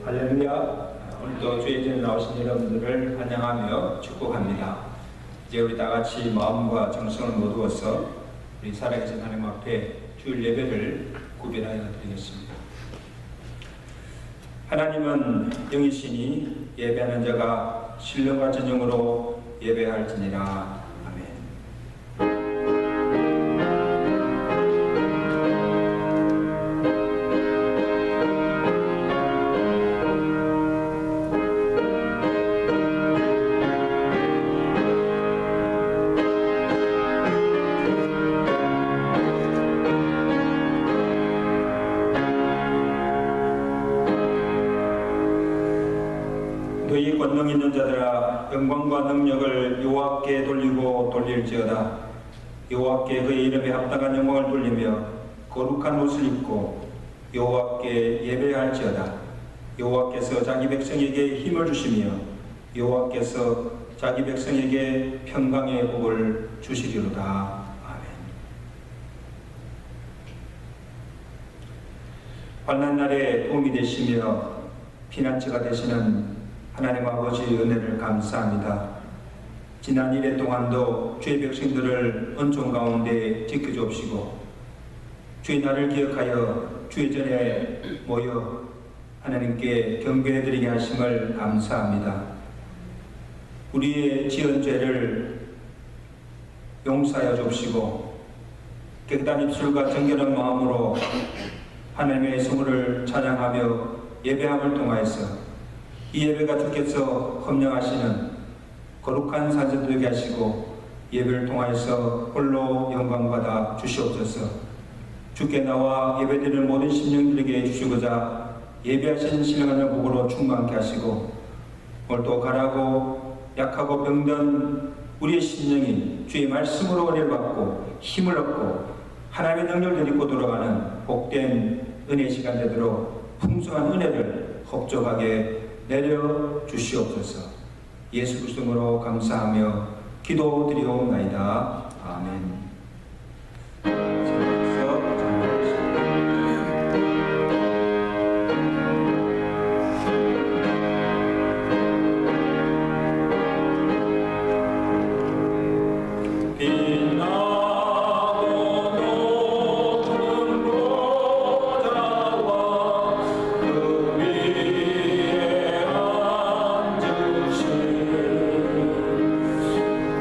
할렐루야. 오늘도 주의 전에 나오신 여러분들을 환영하며 축복합니다. 이제 우리 다 같이 마음과 정성을 모두어서 우리 살아계신 하나님 앞에 주일 예배를 구별하여 드리겠습니다. 하나님은 영이시니 예배하는 자가 신령과 전영으로 예배할지니라. 너희 권능 있는 자들아, 영광과 능력을 여호와께 돌리고 돌릴지어다. 여호와께 그의 이름에 합당한 영광을 돌리며 거룩한 옷을 입고 여호와께 예배할지어다. 여호와께서 자기 백성에게 힘을 주시며 여호와께서 자기 백성에게 평강의 복을 주시리로다. 아멘. 환난 날에 도움이 되시며 피난처가 되시는 하나님 아버지 은혜를 감사합니다. 지난 1회 동안도 주의 백성들을 은총 가운데 지켜주옵시고 주의 날을 기억하여 주의 전에 모여 하나님께 경배해드리게 하심을 감사합니다. 우리의 지은 죄를 용서하여 주옵시고 깨끗한 입술과 정결한 마음으로 하나님의 성을 찬양하며 예배함을 통하여서 이 예배가 주께서 헌명하시는 거룩한 산전 되게 하시고 예배를 통하여서 홀로 영광받아 주시옵소서. 주께 나와 예배드리는 모든 심령들에게 주시고자 예배하신 신령한 복으로 충만케 하시고 오늘도 가라고 약하고 병든 우리의 심령이 주의 말씀으로 은혜를 받고 힘을 얻고 하나님의 능력을 입고 돌아가는 복된 은혜 시간 되도록 풍성한 은혜를 흡족하게 내려 주시옵소서. 예수 그리스도로 감사하며 기도드리옵나이다. 아멘.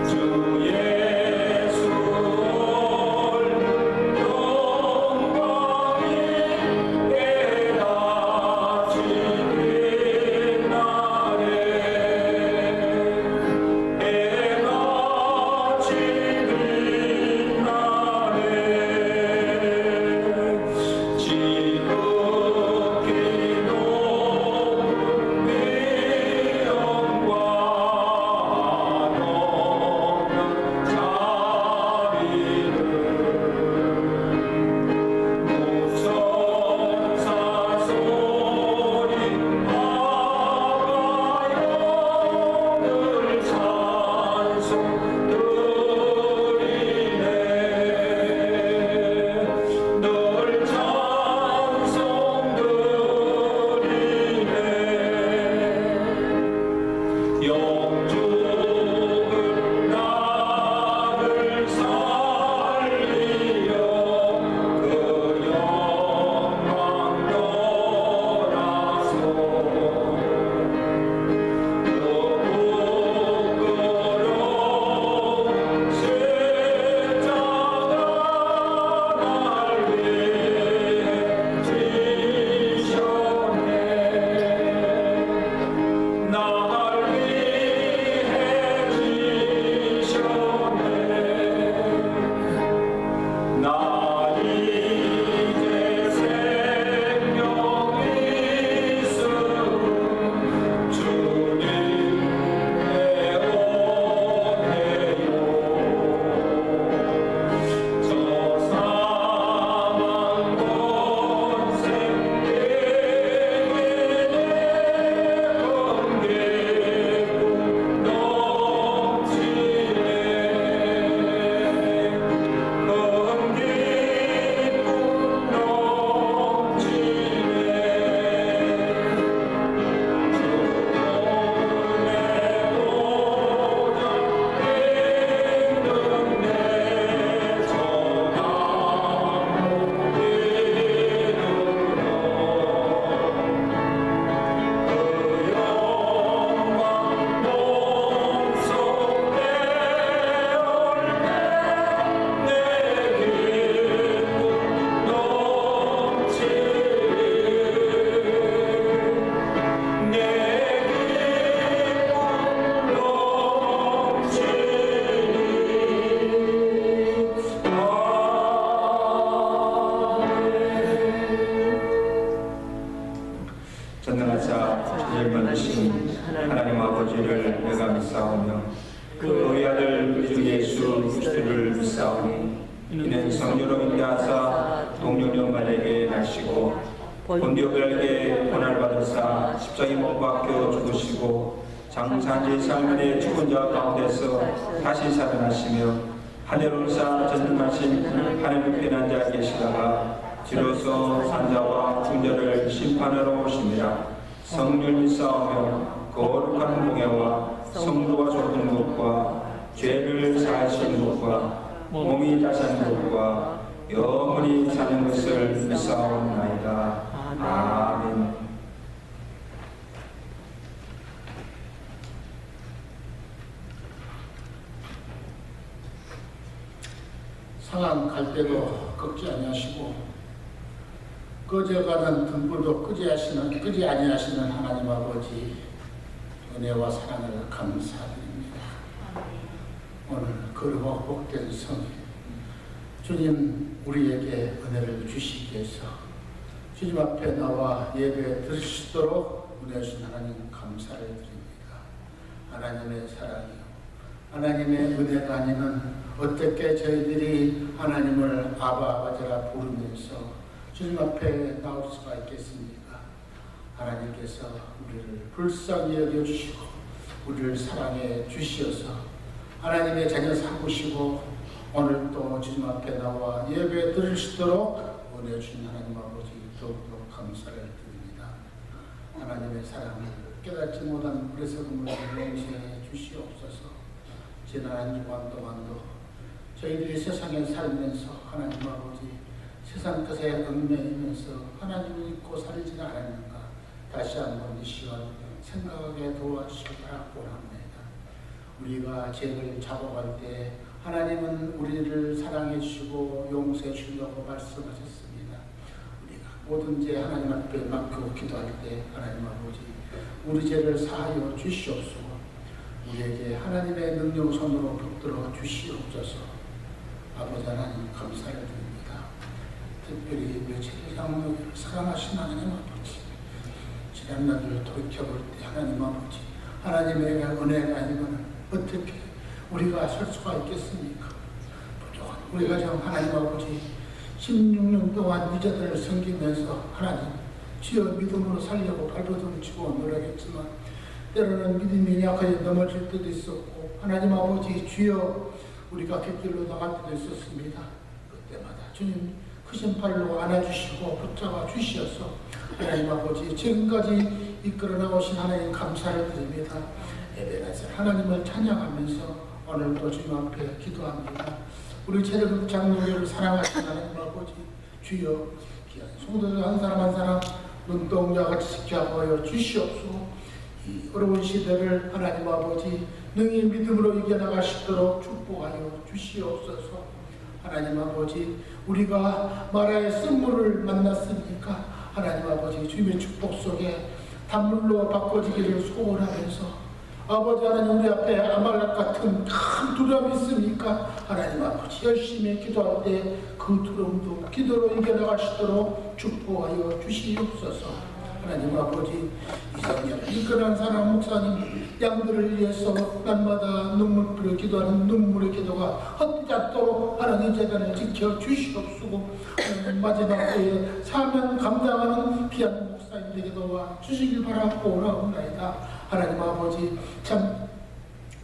주 예수 그의 아들 우리 주 예수 그리스도를 믿사오니 이는 성령으로 인도하사 동정녀 마리아에게 나시고 본디오 빌라에게 고난을 받으사 십자가에 못 박혀 죽으시고 장사지 삶의 죽은 자 가운데서 다시 살아나시며 하늘로사 전능하신 하나님 편한 자 계시다가 뒤로서 산자와 중자를 심판하러 오십니다. 성령을 믿사오며 거룩한 공예와 성도가 좁은 것과 죄를 사하시는 것과 몸이 다시는 것과 영원히 사는 것을 믿사옵나이다. 아멘. 상황 갈 때도 꺾지 아니하시고 꺼져가는 등불도 끄지 아니하시는 하나님 아버지 은혜와 사랑을 감사드립니다. 오늘 거룩하고 복된 성일 주님 우리에게 은혜를 주시기 위해서 주님 앞에 나와 예배 드리시도록 은혜 주신 하나님 감사를 드립니다. 하나님의 사랑이요 하나님의 은혜가 아니면 어떻게 저희들이 하나님을 아바 아버지라 부르면서 주님 앞에 나올 수가 있겠습니까? 하나님께서 우리를 불쌍히 여겨주시고 우리를 사랑해 주시어서 하나님의 자녀 삼으시고 오늘 또 주님 앞에 나와 예배 드리시도록 은혜 주신 하나님 아버지 더욱더 감사를 드립니다. 하나님의 사랑을 깨닫지 못한 우리 성도를 용서해 주시옵소서. 지난 한 주간 동안도 저희들이 세상에 살면서 하나님 아버지 세상 것에 얽매이면서 하나님을 잊고 살지는 않았는가 다시 한번 이 시간 생각하게 도와주시기 바라고 합니다. 우리가 죄를 작업할 때 하나님은 우리를 사랑해 주시고 용서해 주신다고 말씀하셨습니다. 우리가 모든 죄 하나님 앞에 맡기고 기도할 때 하나님 아버지 우리 죄를 사하여 주시옵소서. 우리에게 하나님의 능력 손으로 붙들어 주시옵소서. 아버지 하나님 감사를 드립니다. 특별히 며칠 이상 사랑하신 하나님 아버지 지난날을 돌이켜볼 때 하나님 아버지 하나님의 은혜가 아니면 어떻게 우리가 설 수가 있겠습니까? 부족한 우리 가정 하나님 아버지 16년 동안 유저들을 섬기면서 하나님 주여 믿음으로 살려고 발버둥 치고 노력했지만 때로는 믿음이 약하게 넘어질 때도 있었고 하나님 아버지 주여 우리가 곁길로 나갈 때도 있었습니다. 그때마다 주님 크신 팔로 안아주시고 붙잡아 주시어서 하나님 아버지 지금까지 이끌어 나오신 하나님 감사를 드립니다. 예배에서 하나님을 찬양하면서 오늘도 주님 앞에 기도합니다. 우리 체력 장로교를 사랑하시는 하나님 아버지 주여 귀한 성도들 한 사람 한 사람 눈동자같이 지켜보여 주시옵소서. 이 어려운 시대를 하나님 아버지 능히 믿음으로 이겨나가시도록 축복하여 주시옵소서. 하나님 아버지 우리가 마라의 쓴물을 만났으니까 하나님 아버지 주님의 축복 속에 단물로 바꿔지기를 소원하면서 아버지 하나님 우리 앞에 아말렉 같은 큰 두려움이 있으니까 하나님 아버지 열심히 기도할 때 그 두려움도 기도로 이겨나가시도록 축복하여 주시옵소서. 하나님 아버지 이성령 이끌어난 사랑 목사님 양들을 위해서 날마다 눈물 뿌려 기도하는 눈물의 기도가 헛되지 않도록 하나님 재단을 지켜 주시옵소서. 마지막 때에 사명 감당하는 귀한 목사님들에게 도와 주시길 바라고 오라옵나이다. 하나님 아버지 참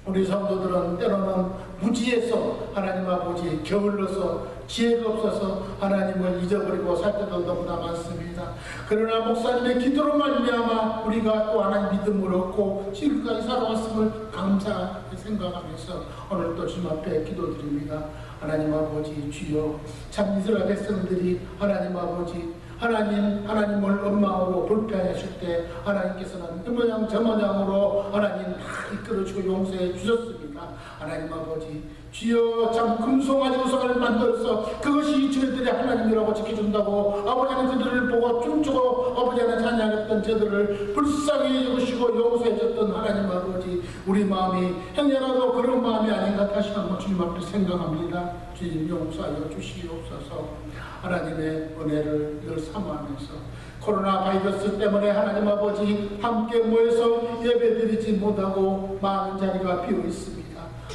우리 성도들은 때로는 무지해서 하나님 아버지 게을러서 지혜가 없어서 하나님을 잊어버리고 살 때도 너무나 많습니다. 그러나 목사님의 기도로 말미암아 우리가 또 하나님 믿음을 얻고 지금까지 살아왔음을 감사하게 생각하면서 오늘 또 주님 앞에 기도드립니다. 하나님 아버지 주여 참 이스라엘 백성들이 하나님 아버지 하나님을 원망하고 불평하실 때 하나님께서는 이 모양 저 모양으로 하나님 다 이끌어주고 용서해 주셨습니다. 하나님 아버지 주여 참 금송아지 우상을 만들어서 그것이 저희들의 하나님이라고 지켜준다고 아버지는 그들을 보고 춤추고 아버지는 찬양했던 저들을 불쌍히 여기시고 용서해 줬던 하나님 아버지 우리 마음이 행여라도 그런 마음이 아닌가 다시 한번 주님 앞에 생각합니다. 주님 용서하여 주시옵소서. 하나님의 은혜를 늘 사모하면서 코로나 바이러스 때문에 하나님 아버지 함께 모여서 예배드리지 못하고 많은 자리가 비어 있습니다.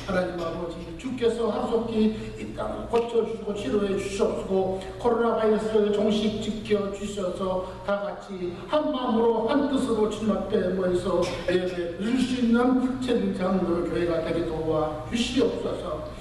하나님 아버지 주께서 하소기 이 땅을 고쳐주시고 치료해 주시옵시고 코로나 바이러스를 종식 지켜주셔서 다 같이 한 마음으로 한 뜻으로 주님 앞에 모여서 예배 드릴 수 있는 천장로교회가 되게 도와 주시옵소서.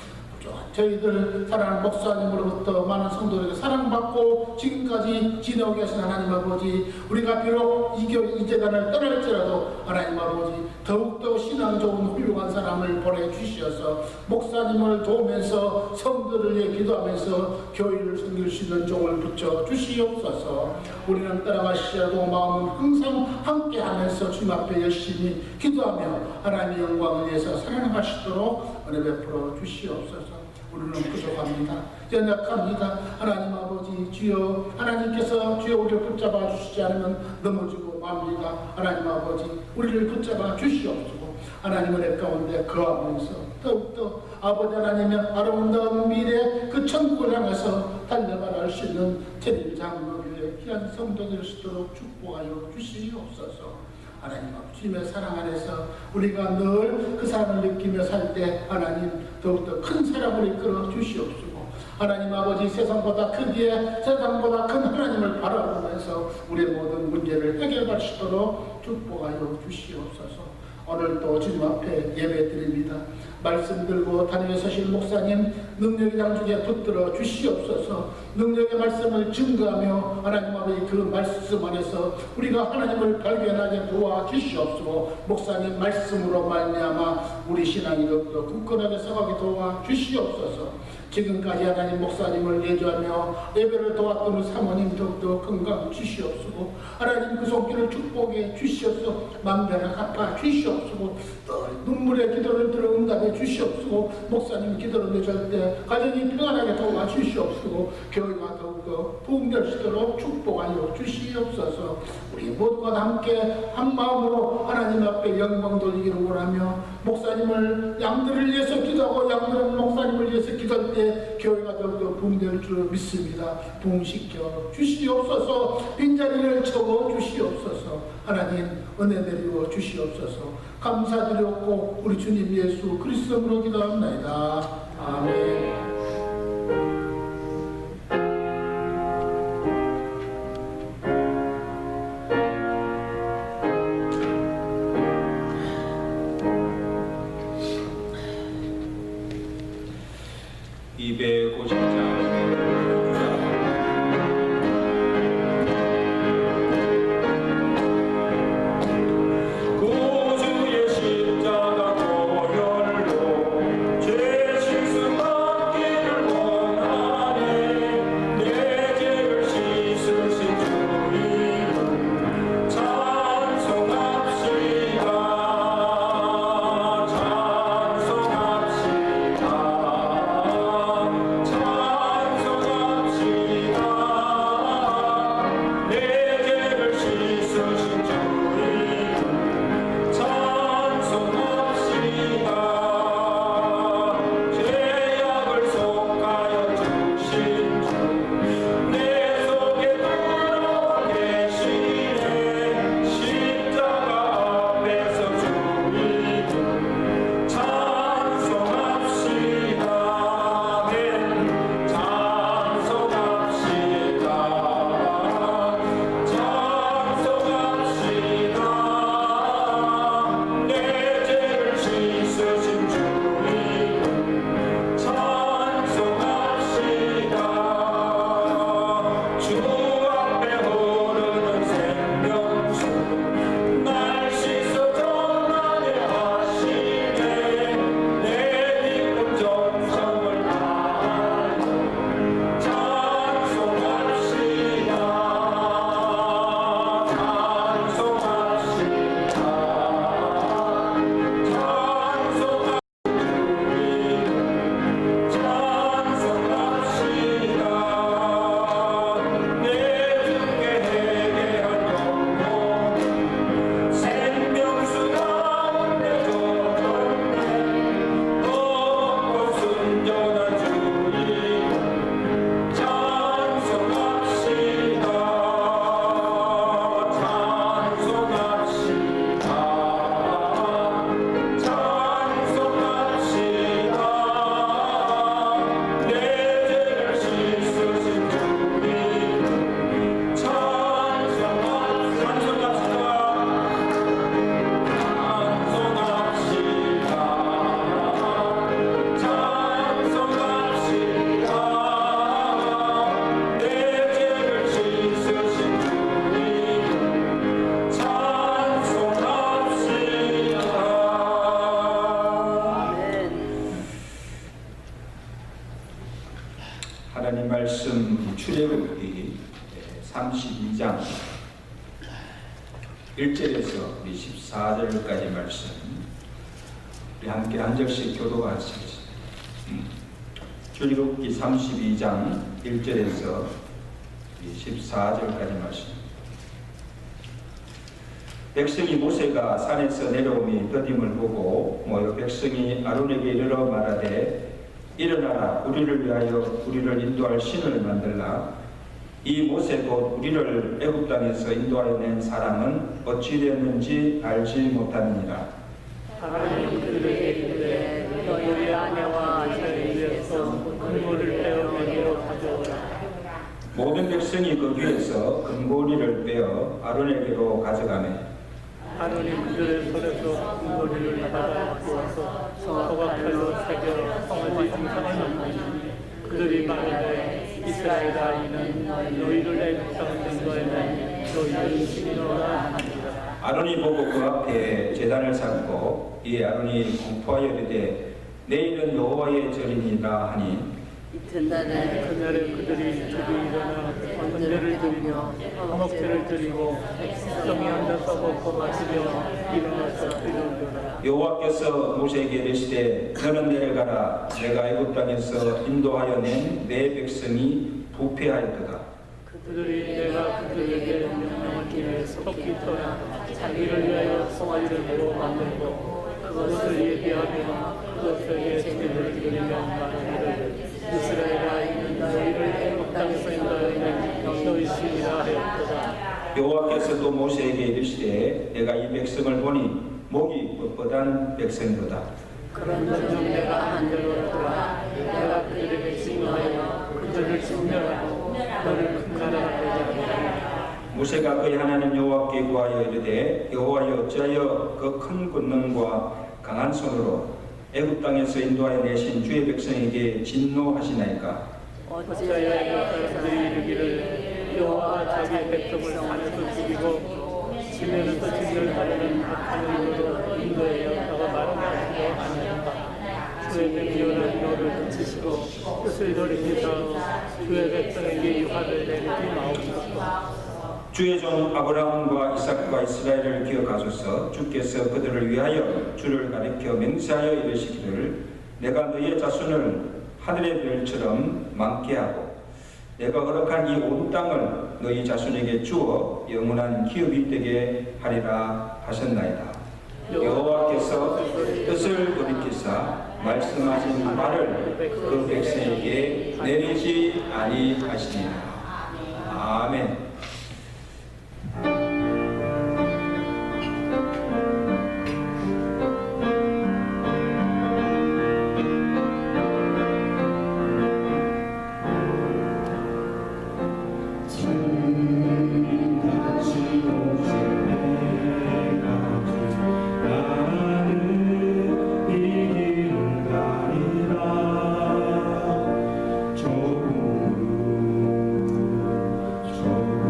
저희들 사랑하는 목사님으로부터 많은 성도들에게 사랑받고 지금까지 지내고 계신 하나님 아버지, 우리가 비록 이 재단을 떠날지라도 하나님 아버지 더욱더 신앙 좋은 훌륭한 사람을 보내주셔서 목사님을 도우면서 성도를 위해 기도하면서 교회를 섬길 수 있는 종을 붙여 주시옵소서. 우리는 떠나가시려도 마음은 항상 함께하면서 주님 앞에 열심히 기도하며 하나님의 영광을 위해서 살아나가시도록 은혜 베풀어 주시옵소서. 우리는 부족합니다. 연약합니다. 하나님 아버지 주여, 하나님께서 주여 우리를 붙잡아 주시지 않으면 넘어지고 맙니다. 하나님 아버지 우리를 붙잡아 주시옵시고 하나님 은혜 가운데 거하면서 더욱더 아버지 하나님의 아름다운 미래 그 천국을 향해서 달려갈 수 있는 천일장로교회 귀한 성도 될 수 있도록 축복하여 주시옵소서. 하나님 아버지 주님의 사랑 안에서 우리가 늘 그 사랑을 느끼며 살 때 하나님 더욱더 큰 사랑을 이끌어 주시옵시고 하나님 아버지 세상보다 크기에 세상보다 큰 하나님을 바라보면서 우리의 모든 문제를 해결할 수 있도록 축복하여 주시옵소서. 오늘도 주님 앞에 예배 드립니다. 말씀 들고 단위에 서실 목사님 능력의 양중에 붙들어 주시옵소서. 능력의 말씀을 증거하며 하나님 아버지 그 말씀 안에서 우리가 하나님을 발견하게 도와주시옵소서. 목사님 말씀으로 말미암아 우리 신앙이 더욱더 굳건하게 서가게 도와주시옵소서. 지금까지 하나님 목사님을 예조하며 예배를 도왔던 사모님 더욱더 건강 주시옵소서. 하나님 그 손길을 축복해 주시옵소서. 만배나 갚아 주시옵소서. 눈물의 기도를 들어 응답해 주시옵소서. 목사님 기도를 내줄 때 가정이 평안하게 도와주시옵소서. 교회가 더욱더 부흥될 수 있도록 축복하여 주시옵소서. 우리 모두가 함께 한 마음으로 하나님 앞에 영광 돌리기를 원하며 목사님을 양들을 위해서 기도하고 양들은 목사님을 위해서 기도할 때 교회가 더욱더 부흥될 줄 믿습니다. 부흥시켜 주시옵소서. 빈자리를 채워 주시옵소서. 하나님 은혜 내리워 주시옵소서. 감사드렸고 우리 주님 예수 그리스도로 기도합니다. 아멘. 구주의 십자가 보혈로 죄 실수 받게 하나님 말씀 출애굽기 32장 1절에서 14절까지 말씀 우리 함께 한 절씩 교도하시겠습니다. 출애굽기 32장 1절에서 14절까지 말씀. 백성이 모세가 산에서 내려오니 더딤을 보고 모여 백성이 아론에게 이르러 말하되 일어나라 우리를 위하여 우리를 인도할 신을 만들라. 이 모세 곧 우리를 애굽 땅에서 인도하여 낸 사람은 어찌 되었는지 알지 못하느니라. 하나님 그들에게 이르되 너희의 아내와 아들을 위해서 금고를 빼어 내게로 가져오라. 모든 백성이 그 위에서 금고리를 빼어 아론에게로 가져가매 아론이 그들의 손에서 금고리를 받아 구워서 소각칼로 새겨 성을 등산에 넣으니 그들이 말하되 이스라엘 아이는 너희를 애굽 땅에 인도하여 너희를 신이로라 하니라. 아론이 보고 그 앞에 제단을 쌓고 이에 아론이 공포하여 이르되 내일은 여호와의 절이니라 하니 이튿날에 그날에 그들이 일어나 번제를 드리며 화목제를 드리고 백성이 앉아서 먹고 마시며 일어나서 들어오더라. 여호와께서 모세에게 이르시되 너는 내려가라. 내가 애굽 땅에서 인도하여 낸 내 백성이 부패하였도다. 그들이 내가 그들에게 명령한 길에 속히 떠나 자기를 위하여 송아지를 보고 만들고 그것을 예비하며 그것에게 제물을 드리며 말하기를 이스라엘 아이는 너희를 애굽 땅에서 인도하여 너희 신이라 하였도다. 여호와께서 또 모세에게 이르시되 내가 이 백성을 보니 목이 뻣뻣한 백성이로다. 그런즉 내가 한 대로 돌아 내가 그들에게 징조하여 그들을 진멸하고 너를 큰 나라가 되게 하리라. 모세가 그의 하나님 여호와께 구하여 이르되 여호와여 어찌하여 그 큰 권능과 강한 손으로 애굽 땅에서 인도하여 내신 주의 백성에게 진노하시나이까. 어찌하여 애굽 사람들이 이르기를 여호와가 자기 백성을 산에서 죽이고 지면에서 진멸하려는 악한 의도로 인도하였다고 말하지 아니한가. 주의 백성은 너를 그치시고 뜻을 돌이키사 주의 백성에게 유화를 내리지 마옵소서. 주의 종 아브라함과 이삭과 이스라엘을 기억하소서. 주께서 그들을 위하여 주를 가리켜 맹세하여 이르시기를 내가 너희의 자손을 하늘의 별처럼 많게 하고 내가 허락한 이 온 땅을 너희 자손에게 주어 영원한 기업이 되게 하리라 하셨나이다. 여호와께서 뜻을 돌이키사 말씀하신 말을 그 백성에게 내리지 아니하시니라. 아멘. 조금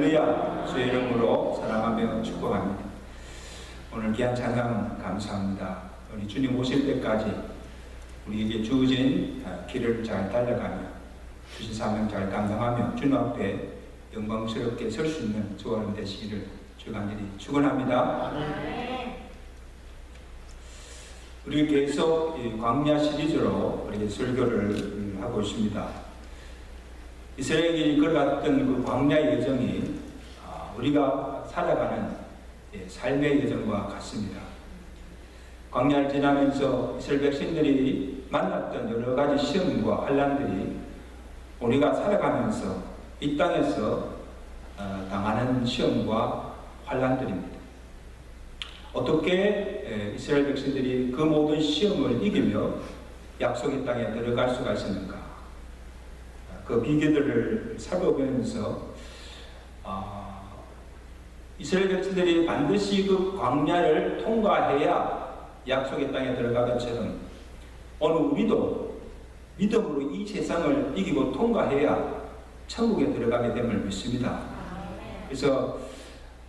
할렐루야. 주의 이름으로 사랑하며 축복합니다. 오늘 귀한 찬양 감사합니다. 우리 주님 오실 때까지 우리에게 주어진 길을 잘 달려가며 주신 사명 잘 감당하며 주님 앞에 영광스럽게 설 수 있는 주와 여러분 되시기를 주간절히 축원합니다. 우리 계속 광야 시리즈로 우리 설교를 하고 있습니다. 이스라엘이 걸어갔던 그 광야의 여정이 우리가 살아가는 삶의 여정과 같습니다. 광야를 지나면서 이스라엘 백성들이 만났던 여러 가지 시험과 환난들이 우리가 살아가면서 이 땅에서 당하는 시험과 환난들입니다. 어떻게 이스라엘 백성들이 그 모든 시험을 이기며 약속의 땅에 들어갈 수가 있었는가? 그 비결들을 살펴보면서 이스라엘 백성들이 반드시 그 광야를 통과해야 약속의 땅에 들어가는 것처럼 오늘 우리도 믿음으로 이 세상을 이기고 통과해야 천국에 들어가게 됨을 믿습니다. 그래서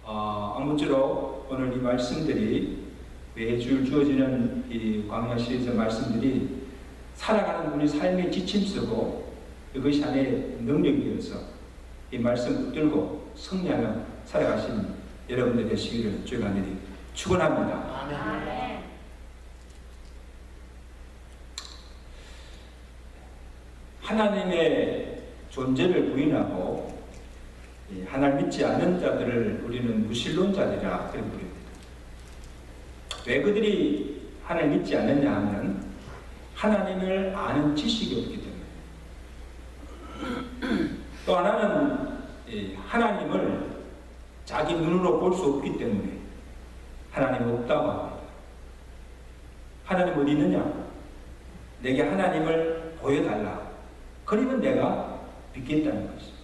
아무쪼록 오늘 이 말씀들이 매주 주어지는 이 광야 시리즈 말씀들이 살아가는 우리 삶의 지침서고 이것이 하나의 능력이 되어서 이 말씀 붙들고 승리하며 살아가신 여러분들 되시기를 주의 간절히 축원합니다. 아멘. 하나님의 존재를 부인하고 하나님 믿지 않는 자들을 우리는 무신론자들이라 그렇게 부릅니다. 왜 그들이 하나님 믿지 않느냐 하면 하나님을 아는 지식이 없기 때문에 또 하나는 하나님을 자기 눈으로 볼 수 없기 때문에 하나님 없다고 합니다. 하나님 어디 있느냐? 내게 하나님을 보여달라. 그러면 내가 믿겠다는 것입니다.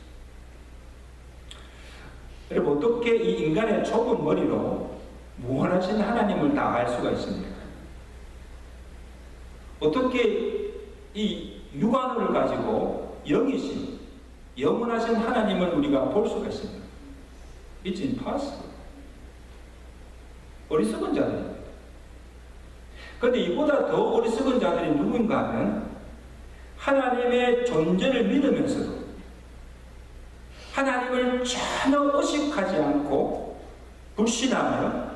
여러분 어떻게 이 인간의 좁은 머리로 무한하신 하나님을 다 알 수가 있습니까? 어떻게 이 육안을 가지고 영이신 영원하신 하나님을 우리가 볼 수가 있습니까? It's impossible. 어리석은 자들입니다. 그런데 이보다 더 어리석은 자들이 누군가 하면 하나님의 존재를 믿으면서도 하나님을 전혀 의식하지 않고 불신하며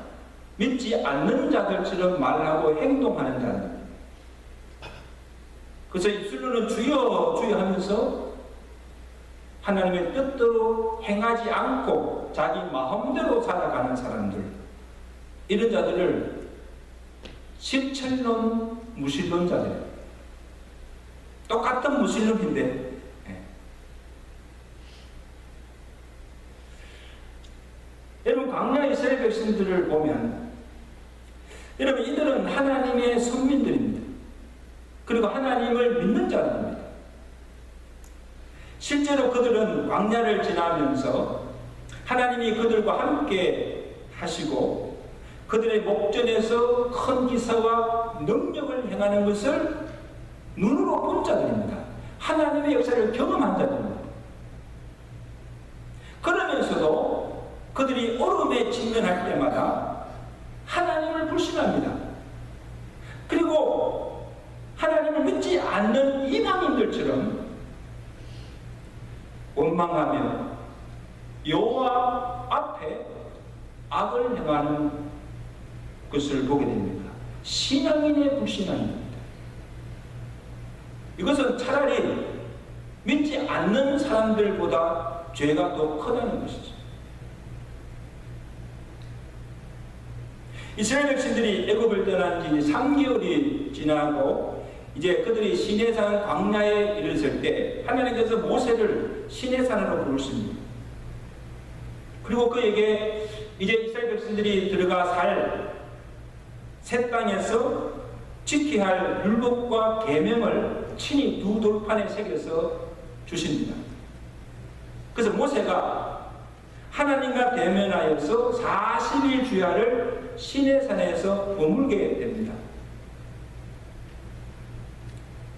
믿지 않는 자들처럼 말하고 행동하는 자들. 그래서 입술로는 주여 주여 하면서 하나님의 뜻대로 행하지 않고 자기 마음대로 살아가는 사람들, 이런 자들을 실천론 무신론자들, 똑같은 무신론인데 여러분 광야 이스라엘 백성들을 보면 여러분 이들은 하나님의 선민들입니다. 그리고 하나님을 믿는 자들입니다. 실제로 그들은 광야를 지나면서 하나님이 그들과 함께 하시고 그들의 목전에서 큰 기사와 능력을 행하는 것을 눈으로 본 자들입니다. 하나님의 역사를 경험한 자들입니다. 그러면서도 그들이 어려움에 직면할 때마다 하나님을 불신합니다. 그리고 하나님을 믿지 않는 이방인들처럼 원망하며 여호와 앞에 악을 행하는 것을 보게 됩니다. 신앙인의 불신앙입니다. 이것은 차라리 믿지 않는 사람들보다 죄가 더 크다는 것이죠. 이스라엘 백성들이 애굽을 떠난 지 3개월이 지나고 이제 그들이 시내산 광야에 이르렀을 때 하나님께서 모세를 시내산으로 부르십니다. 그리고 그에게 이제 이스라엘 백성들이 들어가 살 새 땅에서 지켜야 할 율법과 계명을 친히 두 돌판에 새겨서 주십니다. 그래서 모세가 하나님과 대면하여서 40일 주야를 시내산에서 머물게 됩니다.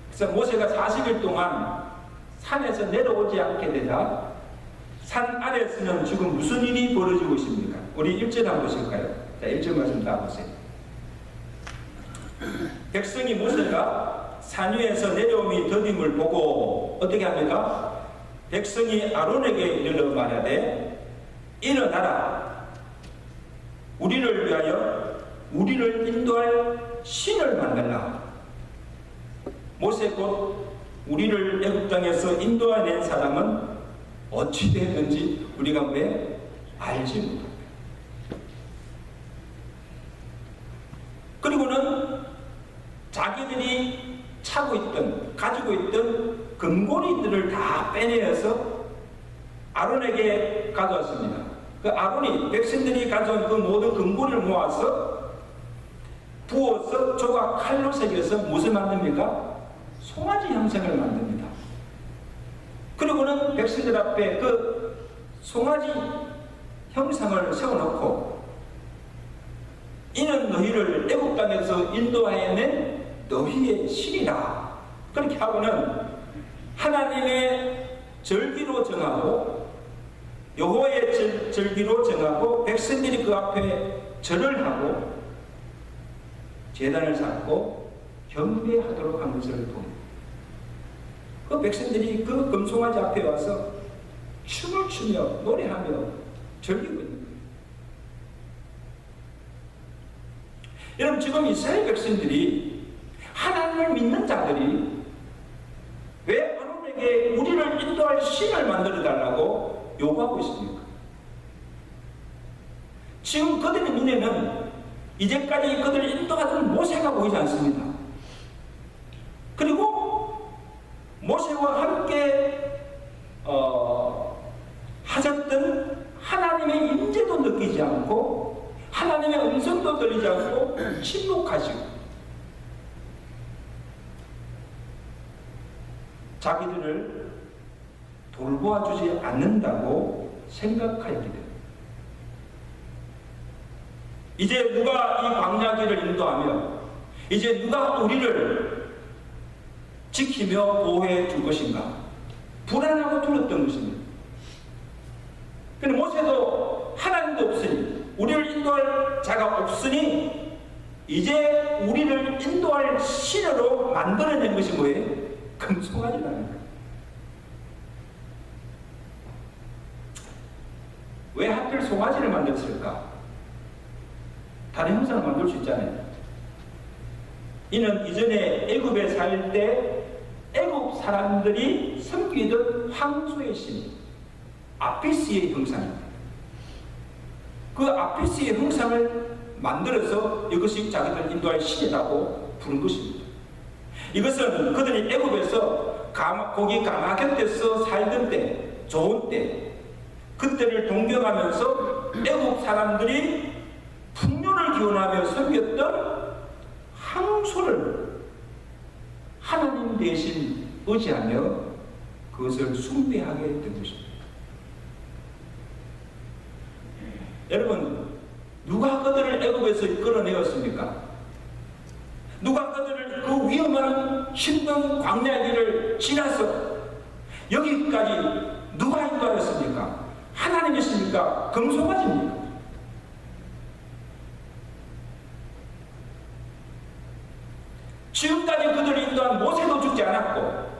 그래서 모세가 40일 동안 산에서 내려오지 않게 되자 산 아래 아래에서는 지금 무슨 일이 벌어지고 있습니까? 우리 1절 한번 보실까요? 자, 1절 말씀 다 보세요. 백성이 모세가 산 위에서 내려옴이 더딤을 보고 어떻게 합니까? 백성이 아론에게 이르러 말하되 일어나라, 우리를 위하여 우리를 인도할 신을 만들라. 모세 곧 우리를 애굽 땅에서 인도해낸 사람은 어찌 됐는지 우리가 왜 알지 못합니다. 그리고는 자기들이 가지고 있던 금고리들을 다 빼내어서 아론에게 가져왔습니다. 그 아론이 백성들이 가져온 그 모든 금고리를 모아서 부어서 조각 칼로 새겨서 무엇을 만듭니까? 송아지 형상을 만듭니다. 그리고는 백성들 앞에 그 송아지 형상을 세워놓고 이는 너희를 애굽 땅에서 인도하여낸 너희의 신이라. 그렇게 하고는 하나님의 절기로 정하고 여호와의 절기로 정하고 백성들이 그 앞에 절을 하고 제단을 쌓고 경배하도록 한 것을 봅니다. 그 백성들이 그 금송아지 앞에 와서 춤을 추며 노래하며 즐기고 있는 거예요. 여러분, 지금 이스라엘 백성들이 하나님을 믿는 자들이 왜 아론에게 우리를 인도할 신을 만들어 달라고 요구하고 있습니까? 지금 그들의 눈에는 이제까지 그들을 인도하던 모세가 보이지 않습니다. 그리고 모세와 함께 하셨던 하나님의 임재도 느끼지 않고 하나님의 음성도 들리지 않고 침묵하시고 자기들을 돌보아주지 않는다고 생각하게 됩니다. 이제 누가 이 광야길을 인도하며 이제 누가 우리를 지키며 보호해 줄 것인가 불안하고 두렵던 것입니다. 근데 모세도 하나님도 없으니 우리를 인도할 자가 없으니 이제 우리를 인도할 신으로 만들어낸 것이 뭐예요? 금송아지라는 거예요. 왜 하필 송아지를 만들었을까? 다른 형상을 만들 수 있잖아요. 이는 이전에 애굽에 살 때 애굽 사람들이 섬기던 황소의 신 아피스의 형상입니다. 그 아피스의 형상을 만들어서 이것이 자기들 인도할 신이라고 부른 것입니다. 이것은 그들이 애굽에서 고기 가마 곁에서 살던 때, 좋은 때, 그때를 동경하면서 애굽 사람들이 풍요를 기원하며 섬겼던 황소를 하나님 대신 의지하며 그것을 숭배하게 된 것입니다. 여러분, 누가 그들을 애굽에서 끌어내었습니까? 누가 그들을 그 위험한 힘든 광야의 길을 지나서 여기까지 누가 인도하였습니까? 하나님이십니까? 금송아지입니까? 지금까지 그들을 인도한 모세도 죽지 않았고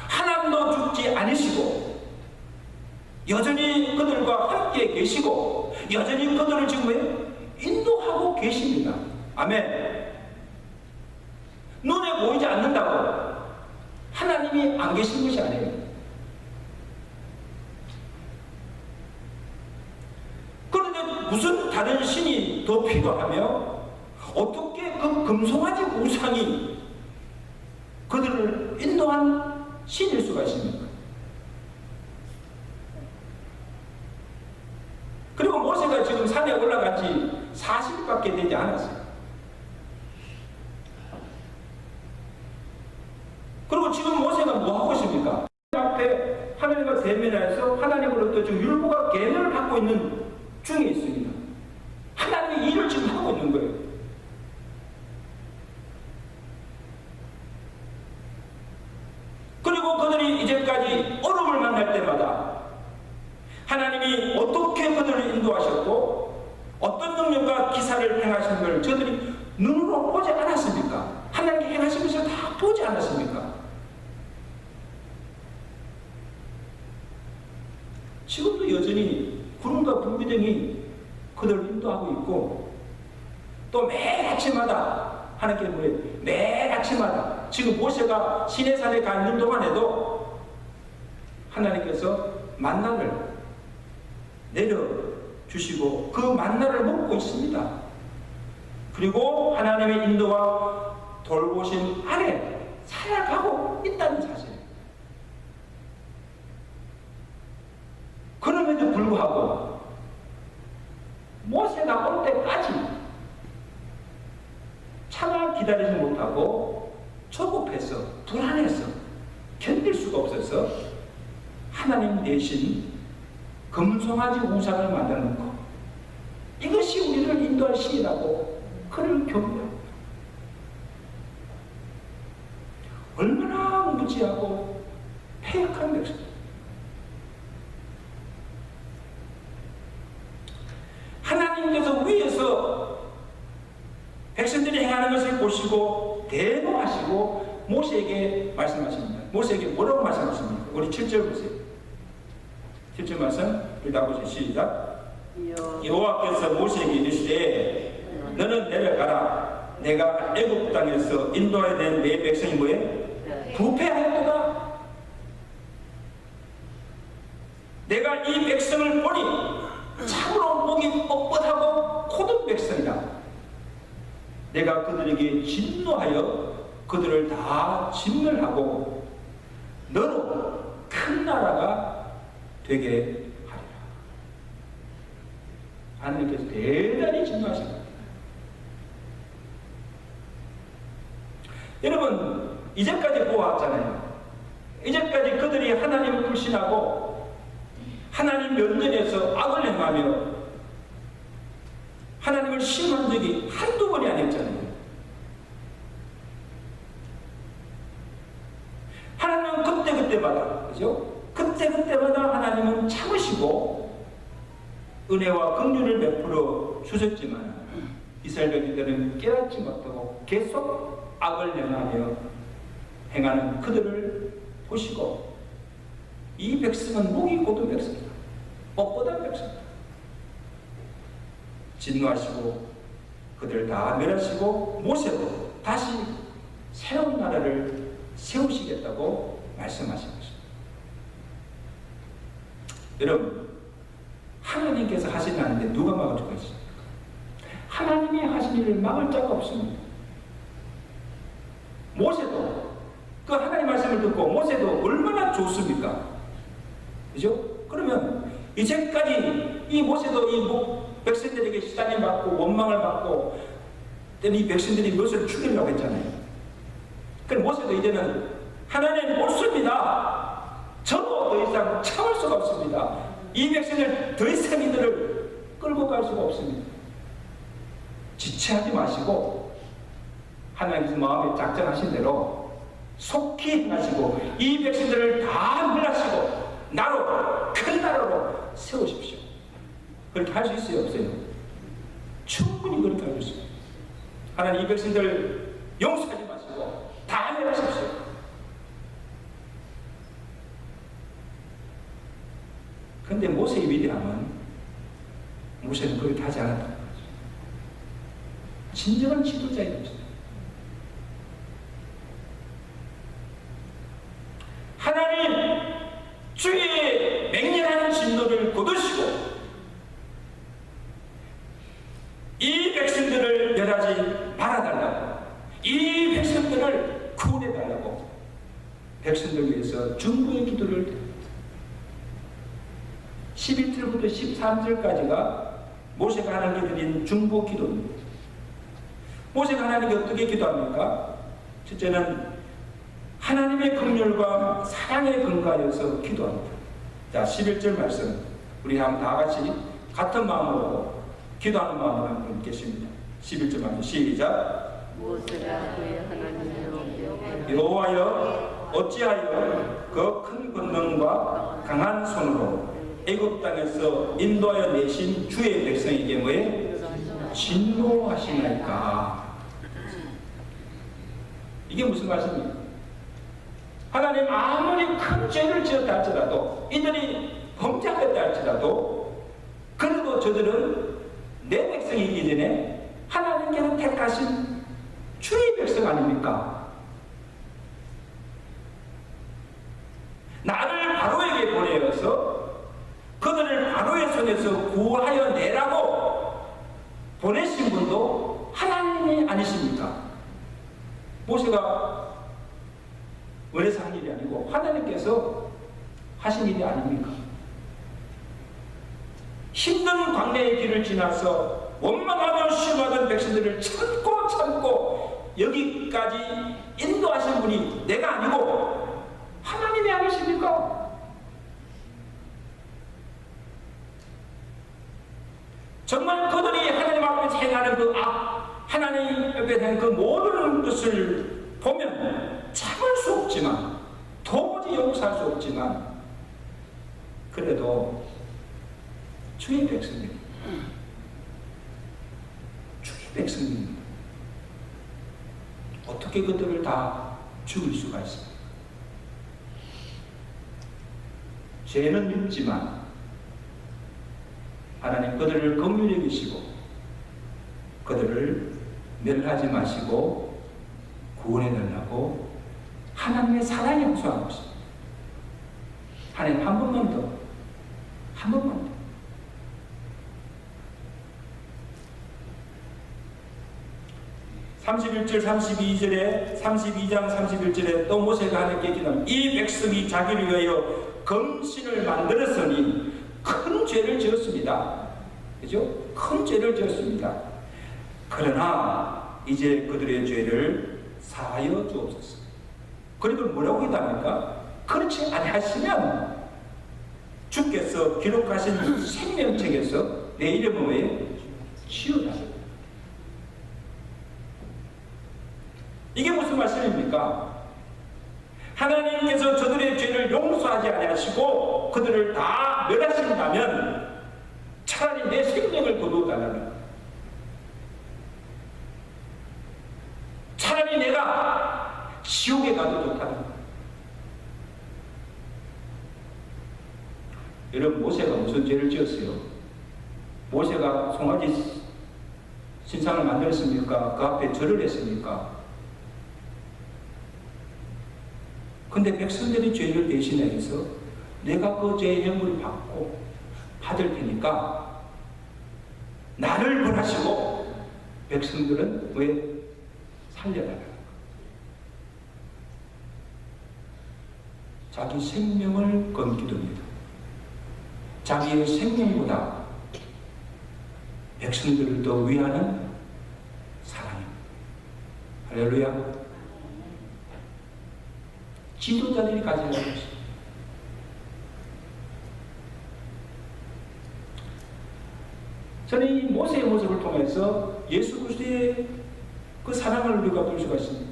하나님도 죽지 않으시고 여전히 그들과 함께 계시고 여전히 그들을 지금 인도하고 계십니다. 아멘. 눈에 보이지 않는다고 하나님이 안 계신 것이 아니에요. 그런데 무슨 다른 신이 더 필요하며 어떻게 그 금송아지 우상이 그들을 인도한 신일 수가 있습니까? 그리고 모세가 지금 산에 올라간 지 40일밖에 되지 않았어요. 그리고 지금 모세가 뭐 하고 있습니까? 앞에 하나님과 대면해서 하나님으로부터 지금 율법과 계명을 받고 있는 중에 있습니다. 하나님의 일을 지금 하고 있는 거예요. 그리고 그들이 이제까지 어려움을 만날 때마다 하나님이 어떻게 그들을 인도하셨고 어떤 능력과 기사를 행하신 걸 저들이 눈으로 보지 않았습니까? 하나님께 행하신 것을 다 보지 않았습니까? 지금도 여전히 구름과 불기둥이 그들을 인도하고 있고 또 매일 아침마다 하나님께 뭐예요? 매일 아침마다 지금 모세가 시내산에 가 있는 동안에도 하나님께서 만나를 내려주시고 그 만나를 먹고 있습니다. 그리고 하나님의 인도와 돌보심 안에 살아가고 있다는 사실. 그럼에도 불구하고 모세가 올 때까지 차마 기다리지 못하고 조급해서 불안해서 견딜 수가 없어서 하나님 대신 금송아지 우상을 만들어 놓고 이것이 우리를 인도할 시이라고 그를 경고합니다. 얼마나 무지하고 패역한 백성. 하나님께서 위에서 백성들이 행하는 것을 보시고 대노하시고 모세에게 말씀하십니다. 모세에게 뭐라고 말씀하십니까? 우리 7절 보세요. 7절 말씀 읽어보세요. 시작. 여호와께서 모세에게 이르시되 너는 내려가라. 내가 애굽 땅에서 인도하여 낸 내 백성이 뭐에? 부패하였도다. 내가 이 백성을 보니 참으로 목이 뻣뻣하고 고든 백성이다. 내가 그들에게 진노하여 그들을 다 진멸하고 너로 큰 나라가 되게 하리라. 하나님께서 대단히 진노하신 겁니다. 여러분 이제까지 보았잖아요. 이제까지 그들이 하나님을 불신하고 하나님 면전에서 악을 행하며 하나님을 신뢰한 적이 한두 번이 아니었잖아요. 하나님은 그때그때마다, 그죠? 그때그때마다 하나님은 참으시고 은혜와 긍휼을 베풀어 주셨지만 이스라엘 백성들은 깨닫지 못하고 계속 악을 행하는 그들을 보시고 이 백성은 목이 고든 백성이다. 뻣뻣한 백성이다. 진노하시고 그들을 다 멸하시고 모세도 다시 새로운 나라를 세우시겠다고 말씀하신 것입니다. 여러분 하나님께서 하시는데 누가 막을 수가 있습니까? 하나님이 하신 일을 막을 자가 없습니다. 모세도 그 하나님 말씀을 듣고 모세도 얼마나 좋습니까? 그죠? 그러면 이제까지 이 모세도 이 백성들에게 시단을 받고 원망을 받고 이 백성들이 무엇을 죽이려고 했잖아요. 그럼 모세도 이제는 하나님 옳습니다. 저도 더 이상 참을 수가 없습니다. 이 백성을 더 이상 이들을 끌고 갈 수가 없습니다. 지체하지 마시고 하나님께서 마음에 작정하신 대로 속히 행하시고 이 백성들을 다 멸하시고 나로 큰 나라로 세우십시오. 그렇게 할 수 있어요? 없어요? 충분히 그렇게 할 수 있어요. 하나님 이 백성들 용서하지 마시고 다 멸하십시오. 그런데 모세의 위대함은 모세는 그렇게 하지 않았다는 거죠. 진정한 지도자의 모습. 하나님 주의 맹렬한 진노를 거두시고 이 백성들을 멸하지 말아달라고, 이 백성들을 구원해달라고 백성들 위해서 중보의 기도를 드립니다. 11절부터 13절까지가 모세가 하나님께 드린 중보 기도입니다. 모세가 하나님께 어떻게 기도합니까? 첫째는 하나님의 긍휼과 사랑에 근거하여서 기도합니다. 자, 11절 말씀 우리 한번 다 같이 같은 마음으로 기도하는 마음으로 한번 읽겠습니다. 11절 말씀 시작. 모세가 그의 하나님의 여호와여 어찌하여 그 큰 권능과 강한 손으로 애굽 땅에서 인도하여 내신 주의 백성에게 뭐에 진노하시나이까. 이게 무슨 말씀입니까? 하나님 아무리 큰 죄를 지었다 할지라도, 이들이 범죄하였다 할지라도, 그래도 저들은 내 백성이기 전에 하나님께서 택하신 주의 백성 아닙니까? 나를 바로에게 보내어서 그들을 바로의 손에서 구하여 내라고 보내신 분도 하나님이 아니십니까? 모세가 원해서 한 일이 아니고 하나님께서 하신 일이 아닙니까? 힘든 광야의 길을 지나서 원망하던 심하던 백성들을 참고 여기까지 인도하신 분이 내가 아니고 하나님이 아니십니까? 정말 그들이 하나님 앞에서 행하는 그 악, 하나님 앞에 대한 그 모든 것을 보면 참을 수 없지만, 도무지 용서할 수 없지만, 그래도 주의 백성입니다. 주의 백성입니다. 어떻게 그들을 다 죽일 수가 있습니까? 죄는 밉지만 하나님 그들을 긍휼히 여기시고 그들을 멸하지 마시고 구원해달라고 하나님의 사랑이 항소하는 것입니다. 하나님 한 번만 더, 한 번만 더. 31절 32절에 32장 31절에 또 모세가 하나님께 기도하면 이 백성이 자기를 위하여 검신을 만들었으니 큰 죄를 지었습니다. 그죠? 큰 죄를 지었습니다. 그러나 이제 그들의 죄를 사하여 주옵소서. 그리고 뭐라고 기도합니까? 그렇지 아니하시면 주께서 기록하신 생명책에서 내 이름을 왜 지우라. 이게 무슨 말씀입니까? 하나님께서 저들의 죄를 용서하지 아니하시고 그들을 다 멸하신다면 차라리 내 생명을 거두어달라는, 차라리 내가 지옥에 가도 좋다는 거예요. 여러분, 모세가 무슨 죄를 지었어요? 모세가 송아지 신상을 만들었습니까? 그 앞에 절을 했습니까? 근데 백성들의 죄를 대신해서 내가 그 죄의 형을 받을 테니까 나를 벌하시고 백성들은 왜 살려달라는 거야? 자기 생명을 건 기도입니다. 자기의 생명보다 백성들을 더 위하는 사랑입니다. 할렐루야. 지도자들이 가져야 할 것입니다. 저는 이 모세의 모습을 통해서 예수 그리스도의 그 사랑을 우리가 볼 수가 있습니다.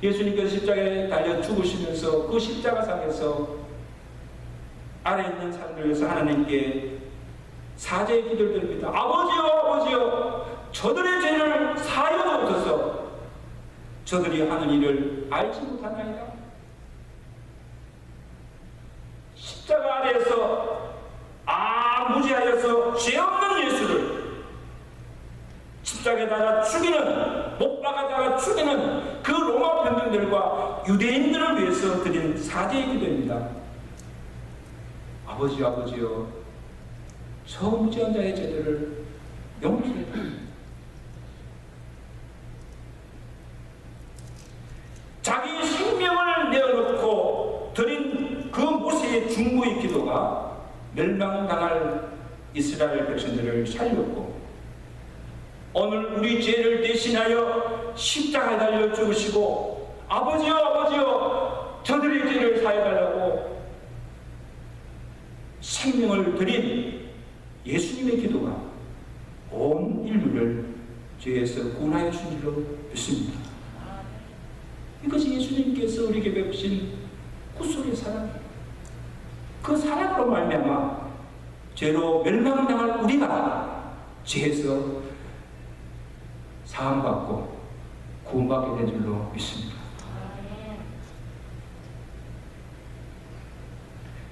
예수님께서 십자가에 달려 죽으시면서 그 십자가상에서 아래 있는 사람들 위해서 하나님께 사죄의 기도를 드립니다. 아버지여, 아버지여, 저들의 죄를 사하여 주옵소서. 저들이 하는 일을 알지 못하나이다. 십자가 아래에서 무지하여서 죄 없는 예수를 십자가에다가 죽이는, 못 박아다가 죽이는 그 로마 병정들과 유대인들을 위해서 드린 사죄의 기도입니다. 아버지여, 아버지여, 저 무지한 자의 죄들을 용서해 주옵소서. 자기 생명을 내어놓고 드린 그 모세의 중보의 기도가 멸망당할 이스라엘 백성들을 살렸고, 오늘 우리 죄를 대신하여 십자가에 달려 죽으시고 아버지여, 아버지여, 저들의 죄를 사해달라고 생명을 드린 예수님의 기도가 온 인류를 죄에서 구원하여 주신 줄로 믿습니다. 이것이 예수님께서 우리에게 베푸신 구속의 사랑입니다. 그 사랑으로 말미암아 죄로 멸망당할 우리가 죄에서 사함받고 구원받게 된 줄로 믿습니다.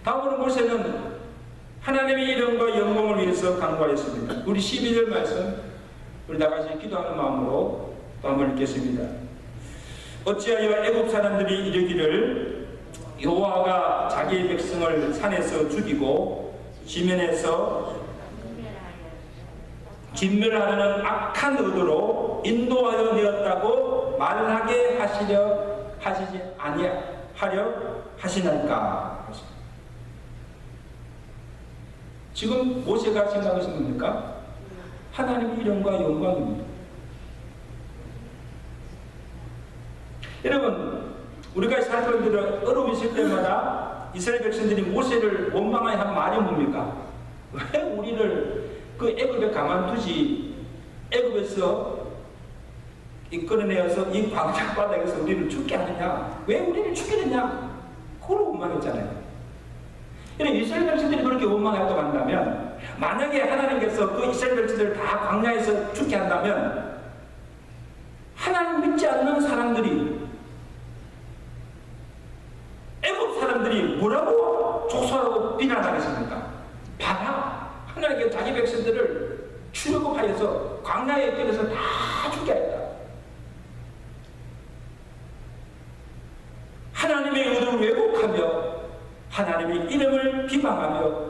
다음으로 모세는 하나님의 이름과 영광을 위해서 간구하였습니다. 우리 12절 말씀 우리 다 같이 기도하는 마음으로 또 한번 읽겠습니다. 어찌하여 애굽 사람들이 이르기를 여호와가 자기의 백성을 산에서 죽이고 지면에서 진멸하려는 악한 의도로 인도하여 내었다고 말하게 하시지 아니하려 하시나이까. 지금 모세가 생각하신 겁니까? 하나님의 이름과 영광입니다. 여러분, 우리가 살펴보는 어려움이 있을 때마다 이스라엘 백성들이 모세를 원망하여 한 말이 뭡니까? 왜 우리를 그 애굽에 가만두지, 애굽에서 이끌어내어서 이 광야 바닥에서 우리를 죽게 하느냐? 왜 우리를 죽이느냐? 그걸 원망했잖아요. 이스라엘 백성들이 그렇게 원망하고 한다면, 만약에 하나님께서 그 이스라엘 백성들을 다 광야에서 죽게 한다면, 하나님 믿지 않는 사람들이, 애굽 사람들이 뭐라고 조소하고 비난하겠습니까? 봐라, 하나님께서 자기 백성들을 출애굽하여서 광야에 끌어서 다 죽게 했다. 하나님의 의도를 왜곡하며 하나님의 이름을 비방하며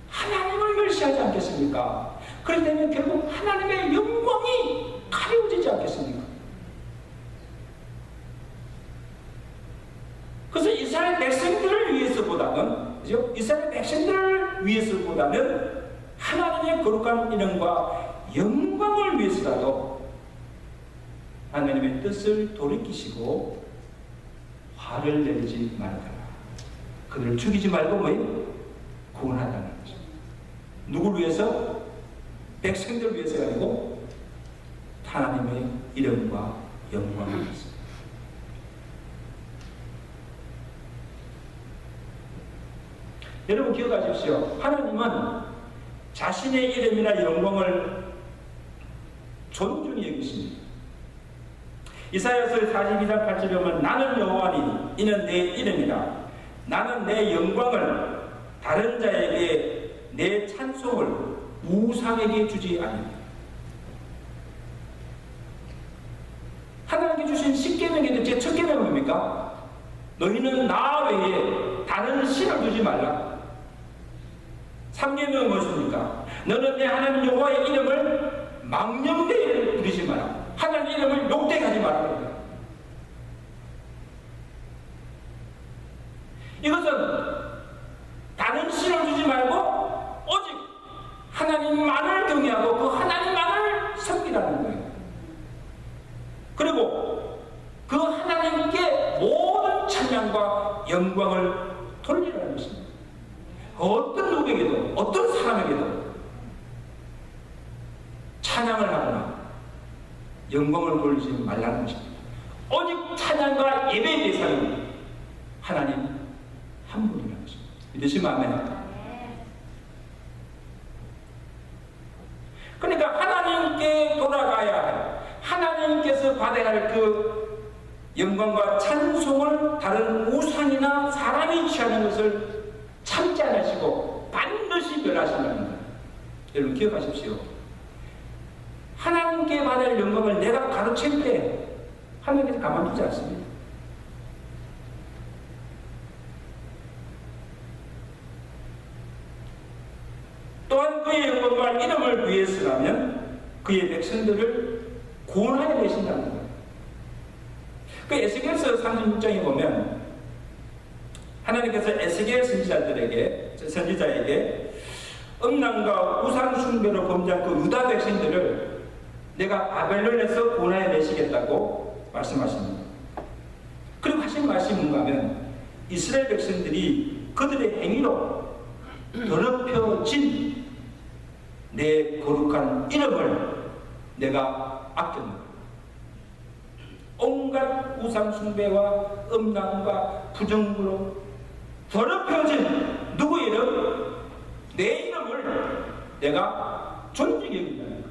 하나님을 멸시하지 않겠습니까? 그렇다면 결국 하나님의 영광이 가려지지 않겠습니까? 그래서 이스라엘 백성들을 위해서보다는, 그죠? 이스라엘 백성들을 위해서보다는 하나님의 거룩한 이름과 영광을 위해서라도 하나님의 뜻을 돌이키시고 화를 내리지 말아라. 그들을 죽이지 말고 뭐예요? 구원하라는 거죠. 누구를 위해서? 백성들을 위해서가 아니고 하나님의 이름과 영광을 위해서. 여러분 기억하십시오. 하나님은 자신의 이름이나 영광을 존중히 여기십니다. 이사야서 42장 8절에 보면 나는 여호와니 이는 내 이름이라. 나는 내 영광을 다른 자에게 내 찬송을 우상에게 주지 아니하리라. 하나님께 주신 10계명의 제 첫 계명은 뭡니까? 너희는 나 외에 다른 신을 두지 말라. 3계명은 무엇입니까? 너는 내 하나님 여호와의 이름을 망령되이 부르지 마라. 하나님 이름을 욕되게 하지 말라. 이것은 다른 신을 두지 말고 오직 하나님만을 경외하고 그 하나님만을 섬기라는 거예요. 그리고 그 하나님께 모든 찬양과 영광을 돌리라는 것입니다. 어떤 누구에게도 어떤 사람에게도 찬양을 하거나 영광을 돌리지 말라는 것입니다. 오직 찬양과 예배의 대상은 하나님 한 분이라는 것입니다. 믿으시면 아멘. 그러니까 하나님께 돌아가야 할, 하나님께서 받아야 할 그 영광과 찬송을 다른 우상이나 사람이 취하는 것을 참지 않으시고 반드시 멸하신다는 거예요. 여러분 기억하십시오. 하나님께 받을 영광을 내가 가르칠 때 하나님께서 가만두지 않습니다. 또한 그의 영광과 이름을 위해서라면 그의 백성들을 구원하여 계신다는 거예요. 그 에스겔서 36장에 보면 하나님께서 에스겔 선지자에게 음란과 우상 숭배로 범죄한 그 유다 백성들을 내가 바벨론에서 구원하여 내시겠다고 말씀하십니다. 그리고 하신 말씀이 뭔가 하면 이스라엘 백성들이 그들의 행위로 더럽혀진 내 거룩한 이름을 내가 아꼈노라. 온갖 우상 숭배와 음란과 부정으로 더럽혀진 누구의 이름? 내 이름을 내가 존중해 준다는 것.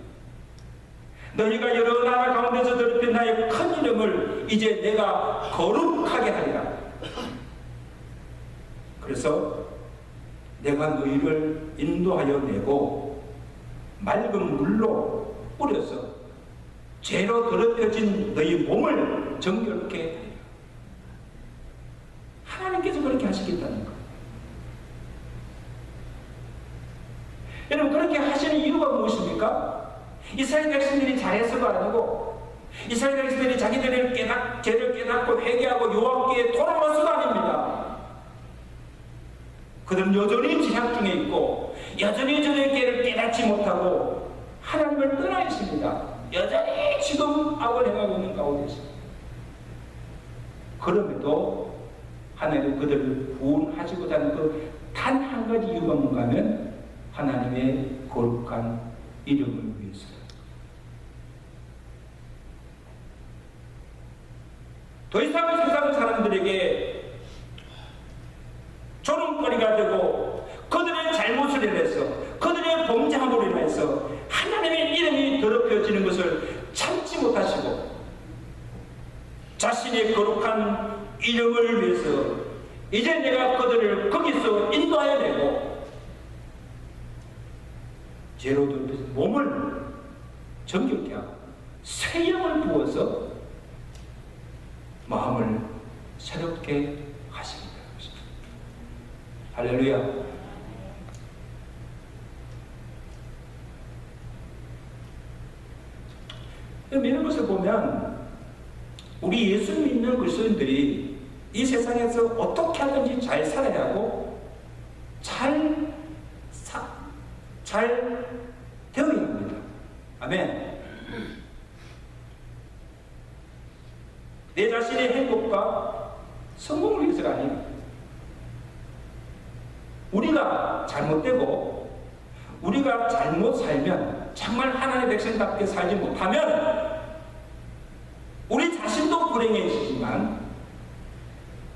너희가 여러 나라 가운데서 더럽힌 나의 큰 이름을 이제 내가 거룩하게 하리라. 그래서 내가 너희를 인도하여 내고 맑은 물로 뿌려서 죄로 더럽혀진 너희 몸을 정결케 하리라. 하나님께서 그렇게 하시겠다는 것. 여러분, 그렇게 하시는 이유가 무엇입니까? 이스라엘 백성들이 잘해서가 아니고 이스라엘 백성들이 자기들의 죄를 깨닫고 회개하고 여호와께 돌아와서가 아닙니다. 그들은 여전히 죄악 중에 있고 여전히 저의 죄를 깨닫지 못하고 하나님을 떠나 있습니다. 여전히 지금 악을 행하고 있는 가운데 있습니다. 그럼에도 하나님은 그들을 구원하시고자 하는 그 단 한 가지 이유가 뭔가 하면 하나님의 거룩한 이름을 위해서. 더 이상 세상 사람들에게 조롱거리가 되고 그들의 잘못을 인해서 그들의 범죄함으로 인해서 하나님의 이름이 더럽혀지는 것을 참지 못하시고 자신의 거룩한 이름을 위해서 이제 내가 그들을 거기서 인도하여 내고 죄로 더럽혀진 몸을 정결케 하고 새 영을 부어서 마음을 새롭게 하십니다. 할렐루야. 이런 것을 보면 우리 예수 믿는 그리스도인들이 이 세상에서 어떻게 하든지 잘 살아야 하고 잘 되어야 합니다. 아멘. 내 자신의 행복과 성공을 위해서가 아닙니다. 우리가 잘못되고 우리가 잘못 살면 정말 하나님의 백성답게 살지 못하면 우리 자신도 불행해지지만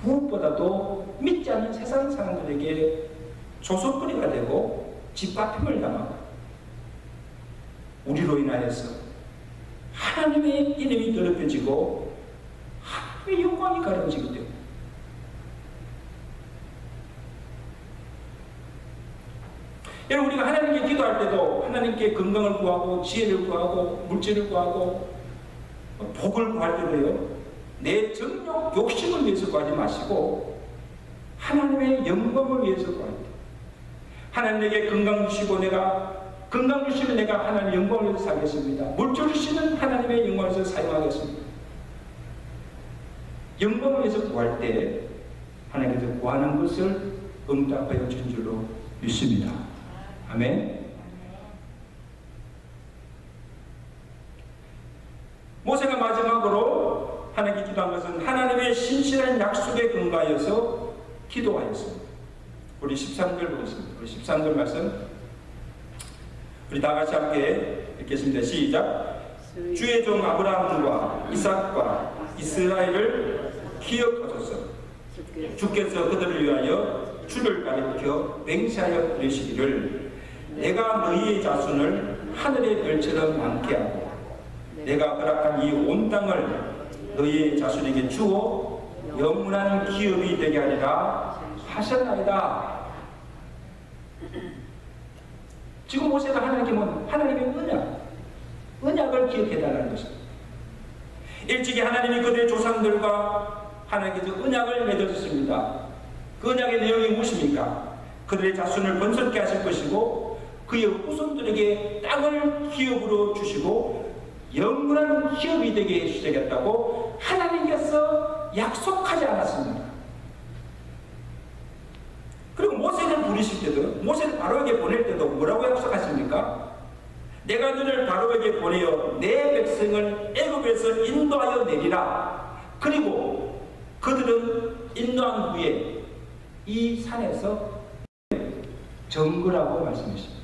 무엇보다도 믿지 않는 세상 사람들에게 조소거리가 되고 짓밟힘을 당하고 우리로 인하여서 하나님의 이름이 더럽혀지고 하나님의 영광이 가려지기 때문에 여러분, 우리가 하나님께 기도할 때도 하나님께 건강을 구하고 지혜를 구하고 물질을 구하고 복을 구할 때도요, 내 정욕, 욕심을 위해서 구하지 마시고 하나님의 영광을 위해서 구할 때 하나님 내게 건강 주시고 내가 건강 주시면 내가 하나님의 영광을 위해서 살겠습니다. 물질 주시면 하나님의 영광을 위해서 사용하겠습니다. 영광을 위해서 구할 때 하나님께서 구하는 것을 응답하여 준 줄로 믿습니다. 아멘. 모세가 마지막으로 하나님께 기도한 것은 하나님의 신실한 약속에 근거하여서 기도하였습니다. 우리 13절 보겠습니다. 우리 13절 말씀 우리 다 같이 함께 읽겠습니다. 시작. 주의 종 아브라함과 이삭과 이스라엘을 기억하소서. 주께서 그들을 위하여 주를 가리켜 맹세하여 이르시기를 내가 너희의 자손을 하늘의 별처럼 많게 하고 내가 허락한 이 온 땅을 너희의 자손에게 주어 영원한 기업이 되게 하리라 하셨나이다. 지금 모세가 하나님께 본 하나님의 언약을 기억해달라는 것입니다. 일찍이 하나님이 그들의 조상들과 하나님께서 언약을 맺어주셨습니다. 그 언약의 내용이 무엇입니까? 그들의 자손을 번성케 하실 것이고 그의 후손들에게 땅을 기업으로 주시고 영원한 기업이 되게 해주시겠다고 하나님께서 약속하지 않았습니다. 그리고 모세를 부르실 때도 모세를 바로에게 보낼 때도 뭐라고 약속하십니까? 내가 너를 바로에게 보내어 내 백성을 애굽에서 인도하여 내리라. 그리고 그들은 인도한 후에 이 산에서 정거라고 말씀하십니다.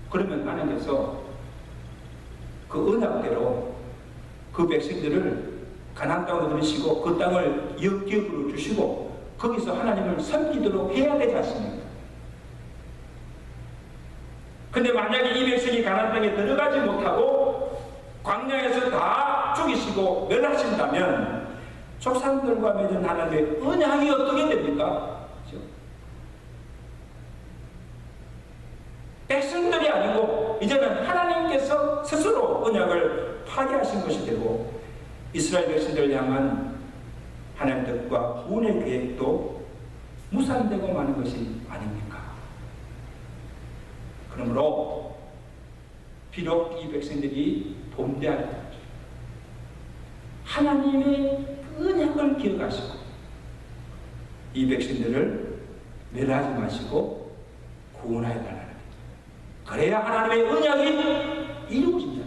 그러면 하나님께서 그 언약대로 그 백성들을 가나안 땅으로 들이시고 그 땅을 역기업으로 주시고 거기서 하나님을 섬기도록 해야 되지 않습니까? 근데 만약에 이 백성이 가나안 땅에 들어가지 못하고 광야에서 다 죽이시고 멸하신다면 족상들과 맺은 하나님의 언약이 어떻게 됩니까? 그렇죠? 백성들이 아니고 이제는 하나님께서 스스로 언약을 파괴하신 것이 되고 이스라엘 백성들을 향한 하나님 뜻과 구원의 계획도 무산되고 마는 것이 아닙니까? 그러므로 비록 이 백성들이 범죄할 때 하나님의 언약을 기억하시고 이 백성들을 멸하지 마시고 구원하여 달라는 거죠. 그래야 하나님의 언약이 이루어진다.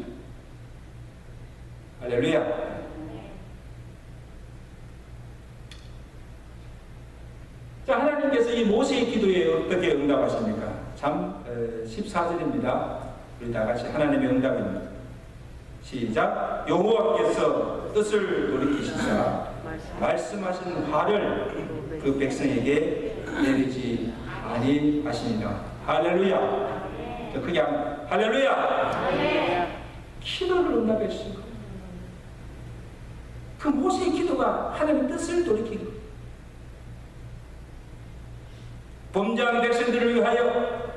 할렐루야. 자, 하나님께서 이 모세의 기도에 어떻게 응답하십니까? 참 14절입니다. 우리 다 같이 하나님의 응답입니다. 시작. 여호와께서 뜻을 돌이키시사 말씀하신 화를 그 백성에게 내리지 아니하시니라. 할렐루야. 크게 하면 할렐루야. 기도를 응답해 주신 거예요. 그 모세의 기도가 하나님의 뜻을 돌이키는 거예요. 범죄한 백성들을 위하여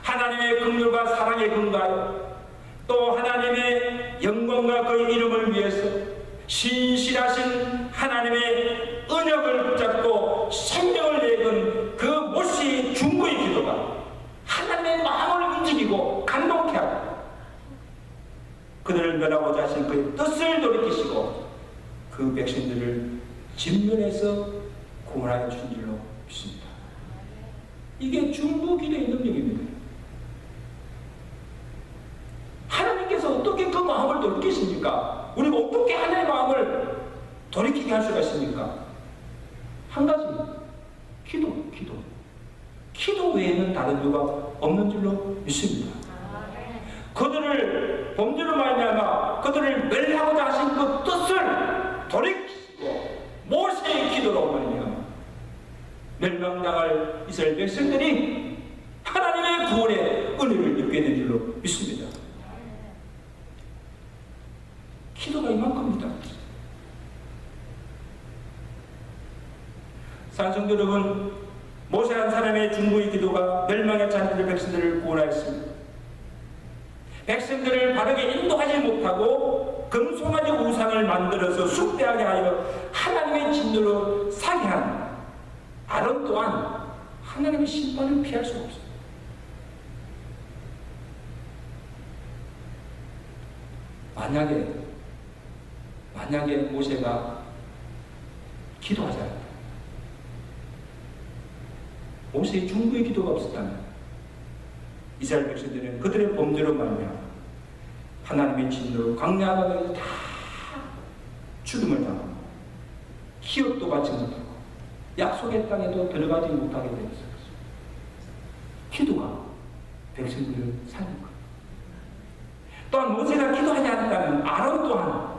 하나님의 긍휼과 사랑에 근거하여 또 하나님의 영광과 그의 이름을 위해서 신실하신 하나님의 언약을 붙잡고 생명을 내건 그 모세의 중보의 기도가 하나님의 마음을 움직이고 감동케 하고 그들을 멸하고자 하신 그의 뜻을 돌이키시고 그 백성들을 진멸해서 구원하여 주신 줄로 믿습니다. 이게 중보 기도의 능력입니다. 하나님께서 어떻게 그 마음을 돌이키십니까? 우리가 어떻게 하나님의 마음을 돌이키게 할 수가 있습니까? 한 가지, 기도 외에는 다른 이유가 없는 줄로 믿습니다. 그들을 범죄로 말미암아 그들을 멸하고자 하신 그 뜻을 돌이키시고 모세의 기도로 말미암아 멸망당할 이스라엘 백성들이 하나님의 구원의 은혜를 입게 된 줄로 믿습니다. 기도가 이만큼입니다. 산성도 여러분, 모세 한 사람의 중보의 기도가 멸망의 자녀들 백성들을 구원하였습니다. 백성들을 바르게 인도하지 못하고 금송아지 우상을 만들어서 숭배하게 하여 하나님의 진노로 사게 한 아론 또한 하나님의 심판을 피할 수 없어요. 만약에 모세가 기도하지 않았다. 모세의 중보의 기도가 없었다면 이스라엘 백성들은 그들의 범죄로 말미암아 하나님의 진노로 광야가 다 죽음을 당하고 기업도 받지 못하고 약속의 땅에도 들어가지 못하게 되었어요. 기도가 백성들을 살린 거예요. 또한 모세가 기도하지 않았다면 아론 또한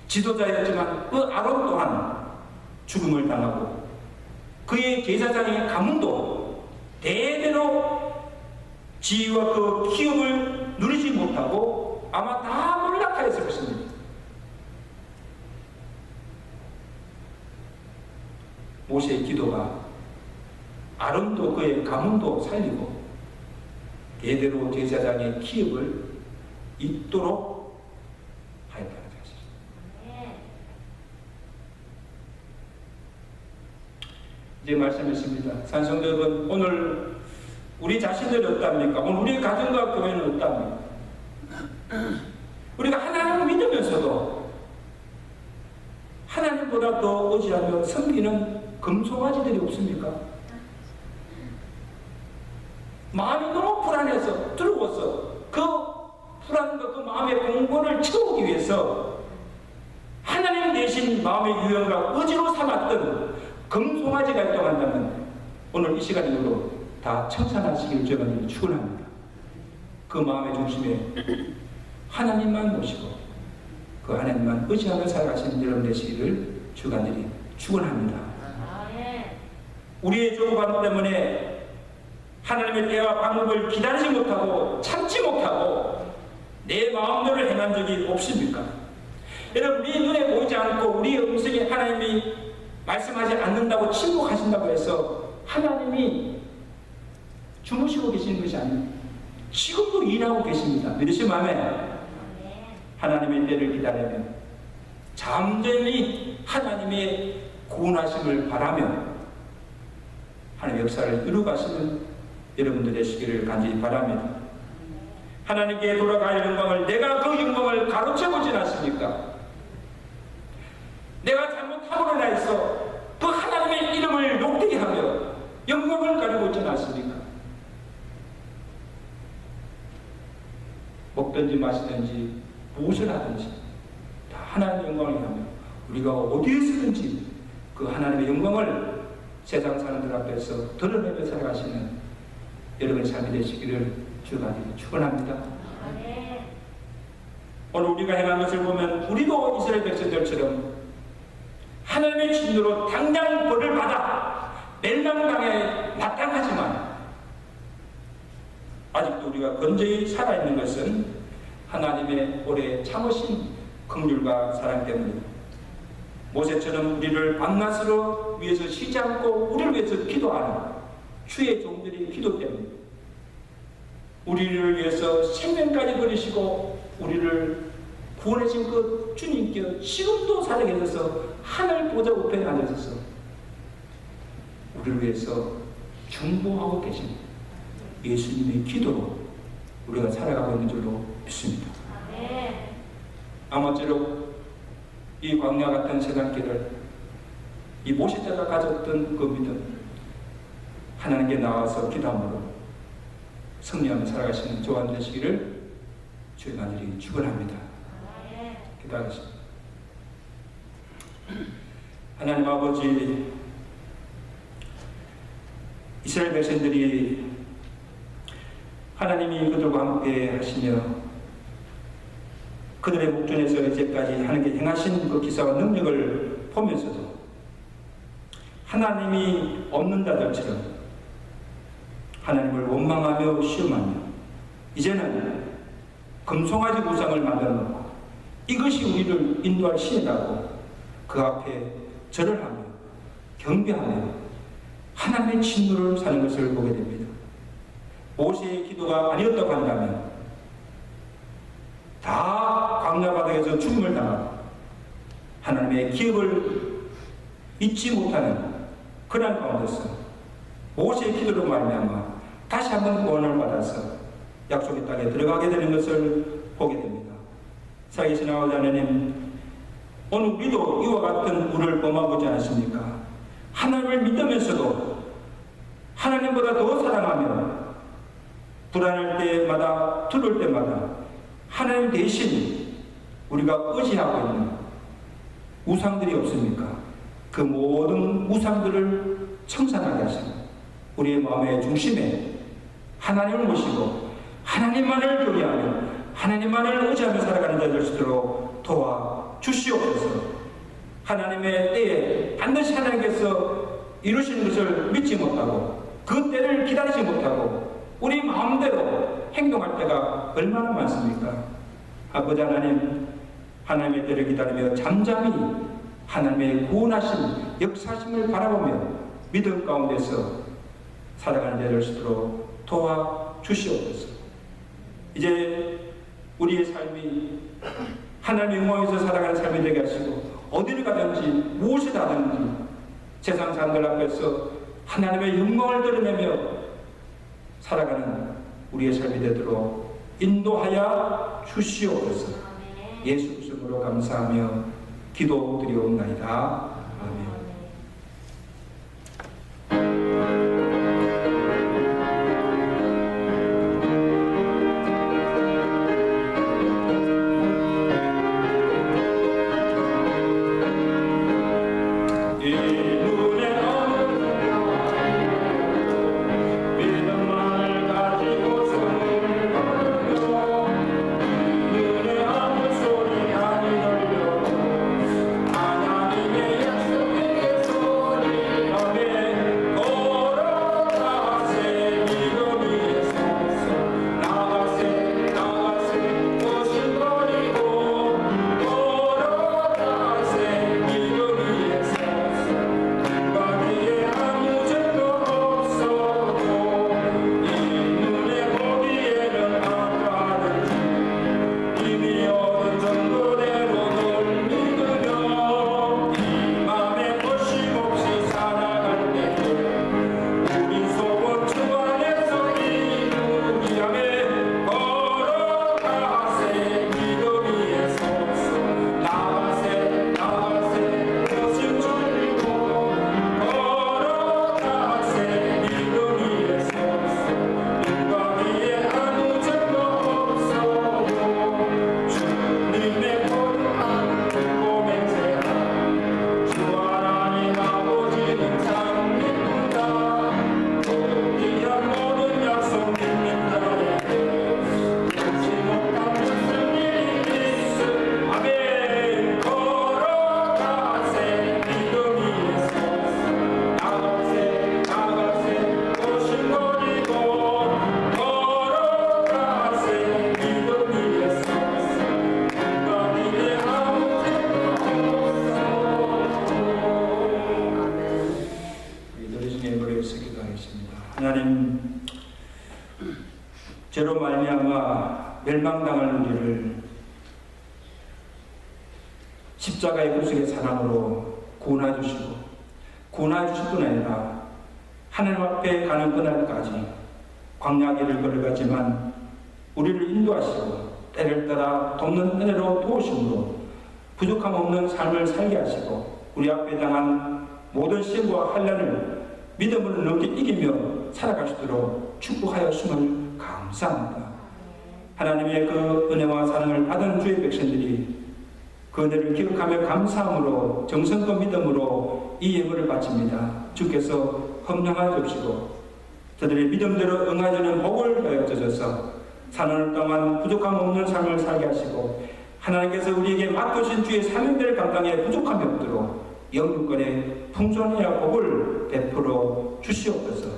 지도자였지만 그 아론 또한 죽음을 당하고 그의 제사장의 가문도 대대로 지위와 그 기업을 누리지 못하고 아마 다 몰락하였을 것입니다. 모세의 기도가 아론도 그의 가문도 살리고 대대로 제사장의 기업을 잇도록 하였다는 사실입니다. 이제 말씀했습니다. 산성도 여러분, 오늘 우리 자신들이 어떻습니까? 오늘 우리 가정과 교회는 어떻습니까? 우리가 하나님을 믿으면서도 하나님보다 더 의지하며 섬기는 금송아지들이 없습니까? 마음이 너무 불안해서 두려워서 그 불안과 그 마음의 공고를 채우기 위해서 하나님 대신 마음의 유형과 의지로 삼았던 금송아지가 있다면 오늘 이 시간 이후로 다 청산하시길 제가 축원합니다. 그 마음의 중심에 하나님만 모시고 그 하나님만 의지하며 살아가시는 여러분 되시기를 주간절히 축원합니다. 우리의 조급함 때문에 하나님의 때와 방법을 기다리지 못하고 참지 못하고 내 마음대로 행한 적이 없습니까? 여러분, 우리 눈에 보이지 않고 우리의 음성이 하나님이 말씀하지 않는다고 침묵하신다고 해서 하나님이 주무시고 계시는 것이 아닙니다. 지금도 일하고 계십니다. 믿으시면 아멘. 하나님의 때를 기다리며 잠잠히 하나님의 구원하심을 바라며 하나님의 역사를 이루가시는 여러분들 되시기를 간절히 바랍니다. 하나님께 돌아갈 영광을, 내가 그 영광을 가로채보진 않습니까? 내가 잘못함으로 인하여서 그 하나님의 이름을 욕되게 하며 영광을 가리고 있지 않습니까? 먹든지 마시든지 무엇을 하든지 다 하나님의 영광을 위하며 우리가 어디에서든지 그 하나님의 영광을 세상 사람들 앞에서 드러내며 살아가시는 여러분의 삶이 되시기를 주가 축원합니다. 오늘 우리가 행한 것을 보면 우리도 이스라엘 백성들처럼 하나님의 진노로 당장 벌을 받아 멸망당에 마땅하지만 아직도 우리가 건재히 살아있는 것은 하나님의 오래 참으신 긍휼과 사랑 때문입니다. 모세처럼 우리를 밤낮으로 위해서 쉬지 않고 우리를 위해서 기도하는 주의 종들의 기도 때문에 우리를 위해서 생명까지 버리시고 우리를 구원하신 그 주님께 지금도 살아계셔서 하늘 보좌 우편에 앉으셔서 우리를 위해서 중보하고 계신 예수님의 기도로 우리가 살아가고 있는 줄로 믿습니다. 아무쪼록 이 광야 같은 세상길을 이 모세자가 가졌던 그 믿음, 하나님께 나와서 기도함으로 승리하며 살아가시는 저와 되시기를 주의 간절히 축원합니다. 기도하겠습니다. 하나님 아버지, 이스라엘 백성들이 하나님이 그들과 함께 하시며 그들의 목전에서 이제까지 하나님께 행하신 그 기사와 능력을 보면서도 하나님이 없는 자들처럼 하나님을 원망하며 시험하며 이제는 금송아지 우상을 만들어 놓고 이것이 우리를 인도할 신이라고 그 앞에 절을 하며 경배하며 하나님의 진노를 사는 것을 보게 됩니다. 모세의 기도가 아니었다고 한다면 다 광야 바닥에서 죽음을 당하고 하나님의 기업을 잊지 못하는 그런 가운데서 모세의 기도로 말미암아 다시 한번 구원을 받아서 약속의 땅에 들어가게 되는 것을 보게 됩니다. 살아계신 아버지 하나님, 오늘 우리도 이와 같은 우를 범하고지 않습니까? 하나님을 믿으면서도 하나님보다 더 사랑하며 불안할 때마다 두려울 때마다 하나님 대신 우리가 의지하고 있는 우상들이 없습니까? 그 모든 우상들을 청산하게 하시고 우리의 마음의 중심에 하나님을 모시고 하나님만을 경외하며 하나님만을 의지하며 살아가는 자들 수 있도록 도와 주시옵소서. 하나님의 때에 반드시 하나님께서 이루시는 것을 믿지 못하고 그 때를 기다리지 못하고 우리 마음대로 행동할 때가 얼마나 많습니까? 아버지 하나님, 하나님의 때를 기다리며 잠잠히 하나님의 구원하신 역사심을 바라보며 믿음 가운데서 살아가는 자들 수 있도록 도와 주시옵소서. 이제 우리의 삶이 하나님의 영광에서 살아가는 삶이 되게 하시고 어디를 가든지 무엇을 하든지 세상 사람들 앞에서 하나님의 영광을 드러내며 살아가는 우리의 삶이 되도록 인도하여 주시옵소서. 예수 그리스도로 감사하며 기도드리옵나이다. 아멘. 하나님의 기도하겠습니다. 하나님, 죄로 말미암아 멸망당할 우리를 십자가의 구속의 사랑으로 구원해 주시고 구원해 주실 뿐 아니라 하나님 앞에 가는 그날까지 광야길을 걸어가지만 우리를 인도하시고 때를 따라 돕는 은혜로 도우심으로 부족함 없는 삶을 살게 하시고 우리 앞에 당한 모든 시험과 환난을 믿음으로 넘게 이기며 살아갈 수 있도록 축복하였음을 감사합니다. 하나님의 그 은혜와 사랑을 받은 주의 백성들이 그 은혜를 기억하며 감사함으로 정성과 믿음으로 이 예물을 바칩니다. 주께서 헌명하여 주시고 저들의 믿음대로 응하여주는 복을 더하여 주셔서 사는 동안 부족함 없는 삶을 살게 하시고 하나님께서 우리에게 맡겨주신 주의 사명들을 감당해 부족함이 없도록 영육간의 풍성한 복을 베풀어 주시옵소서.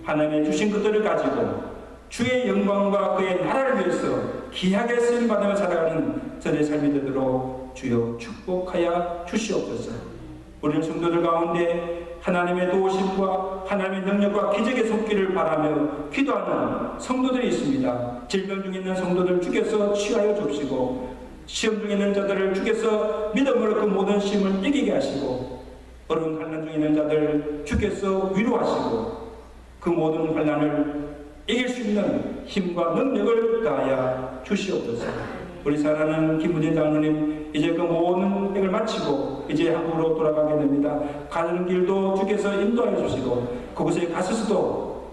하나님의 주신 것들을 가지고 주의 영광과 그의 나라를 위해서 귀하게 쓰임받으며 살아가는 저의 삶이 되도록 주여 축복하여 주시옵소서. 우리는 성도들 가운데 하나님의 도우심과 하나님의 능력과 기적의 속기를 바라며 기도하는 성도들이 있습니다. 질병 중에 있는 성도들 주께서 치유하여 주시고 시험 중에 있는 자들을 주께서 믿음으로 그 모든 시험을 이기게 하시고 어려운 환난 중에 있는 자들 주께서 위로하시고 그 모든 환난을 이길 수 있는 힘과 능력을 다하여 주시옵소서. 우리 사랑하는 김문진 장로님, 이제 그 모든 행을 마치고 이제 한국으로 돌아가게 됩니다. 가는 길도 주께서 인도하여 주시고 그곳에 갔을수도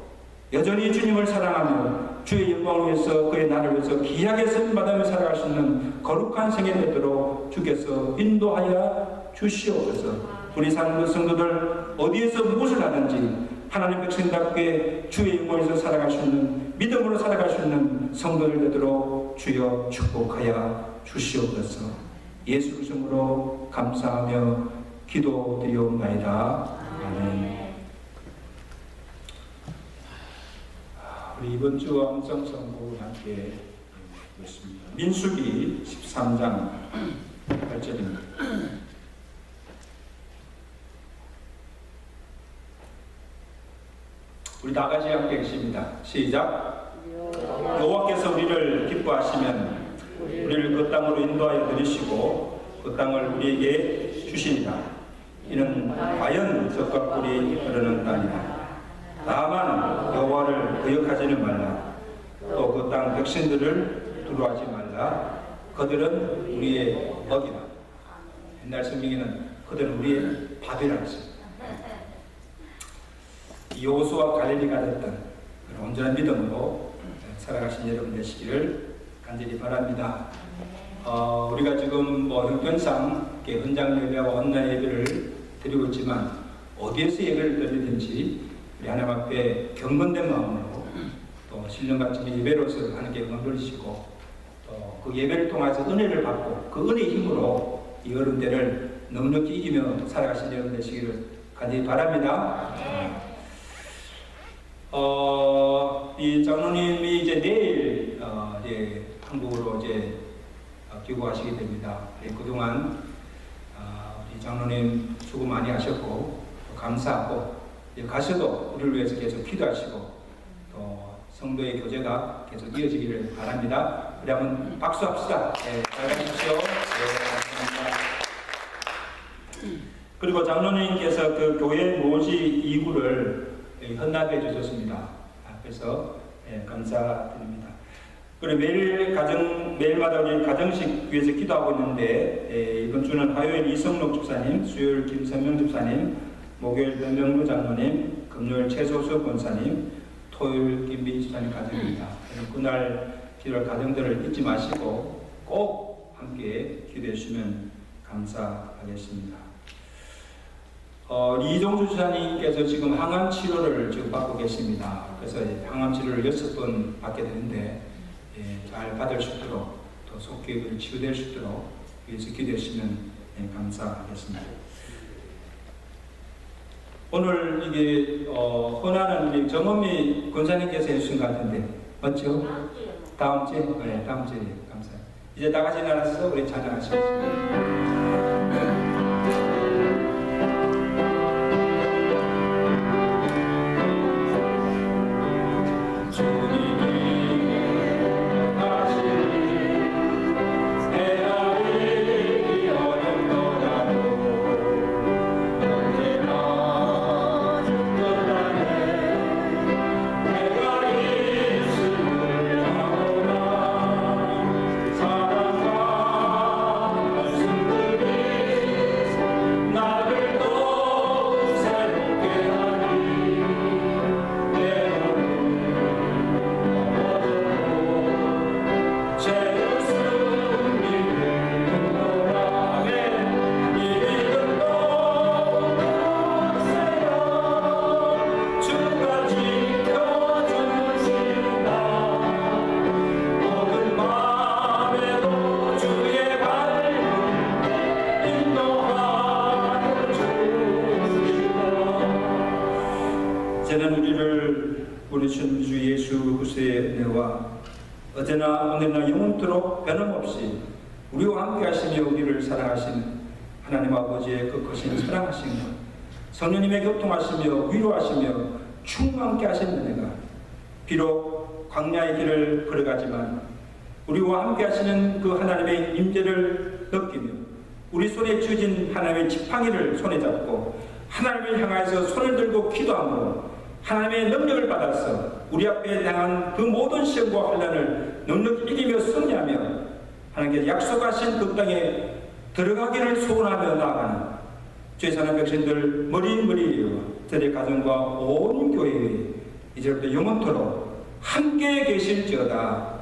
여전히 주님을 사랑하며 주의 영광을 위해서 그의 나를 위해서 귀하게 쓰임받으며 살아갈 수 있는 거룩한 생애 되도록 주께서 인도하여 주시옵소서. 우리 사는 그 성도들 어디에서 무엇을 하든지 하나님 백성답게 주의 영광에서 살아갈 수 있는 믿음으로 살아갈 수 있는 성도들 되도록 주여 축복하여 주시옵소서. 예수 이름으로 감사하며 기도드리옵나이다. 아멘. 우리 이번 주 암송 선곡을 함께 읽겠습니다. 민수기 13장 8절입니다. 우리 다 같이 함께 읽습니다. 시작. 여호와께서 우리를 기뻐하시면 우리를 그 땅으로 인도하여 들이시고 그 땅을 우리에게 주시니라. 이는 과연 적과 꿀이 흐르는 땅이라. 다만 여호와를 거역하지는 말라. 또 그 땅 백성들을 두려워하지 말라. 그들은 우리의 먹이라. 옛날 성경에는 그들은 우리의 밥이라 했습니다. 여호수아 갈렙이가 됐던 그런 온전한 믿음으로 살아가신 여러분 되시기를 간절히 바랍니다. 우리가 지금 형편상 현장 예배와 온라인 예배를 드리고 있지만 어디에서 예배를 드리든지 우리 하나님 앞에 경건된 마음으로 또 신령같은 예배로서 하나님께 영광 돌리시고 또 그 예배를 통해서 은혜를 받고 그 은혜의 힘으로 이 어려운 때를 넉넉히 이기며 살아가신 여러분 되시기를 간절히 바랍니다. 이 장로님이 이제 내일 이제 한국으로 이제 귀국하시게 됩니다. 그동안 우리 장로님 수고 많이 하셨고 감사하고 가셔도 우리를 위해서 계속 기도하시고 또 성도의 교제가 계속 이어지기를 바랍니다. 우리 한번 박수합시다. 네, 잘 가십시오. 네, 감사합니다. 그리고 장로님께서 그 교회 모지 2구를 헌납해 주셨습니다. 그래서 감사드립니다. 그리고 매일마다 우리 가정식 위해서 기도하고 있는데 이번 주는 화요일 이성록 집사님, 수요일 김선명 집사님, 목요일 변명루 장로님, 금요일 최소수 권사님, 토요일 김빈 집사님 가정입니다. 그날 기도할 가정들을 잊지 마시고 꼭 함께 기도해 주시면 감사하겠습니다. 이종주 주사님께서 지금 항암 치료를 지금 받고 계십니다. 그래서 항암 치료를 6번 받게 되는데 잘 받을 수 있도록 또 속히 치유될 수 있도록 위해서 기도해 주시면 감사하겠습니다. 오늘 이게 헌화는 우리 정원미 권사님께서 해주신 것 같은데 맞죠? 다음 주에? 네, 다음 주에 감사합니다. 이제 다 같이 나눠서 우리 찬양하시겠습니다. 우리를 부르신 주 예수 그리스도의 은혜와 어제나 오늘나 영원토록 변함없이 우리와 함께 하시며 우리를 사랑하시는 하나님 아버지의 그 크신 사랑하신 것, 성령님의 교통하시며 위로하시며 충만케 하신 은혜가 비록 광야의 길을 걸어가지만 우리와 함께 하시는 그 하나님의 임재를 느끼며 우리 손에 쥐어진 하나님의 지팡이를 손에 잡고 하나님을 향하여서 손을 들고 기도함으로 하나님의 능력을 받아서 우리 앞에 당한 그 모든 시험과 환난을 능력 이기며 승리하며 하나님께서 약속하신 그 땅에 들어가기를 소원하며 나아가는 죄 사는 백성들 머리머리와 저의 가정과 온 교회에 이제부터 영원토록 함께 계실지어다.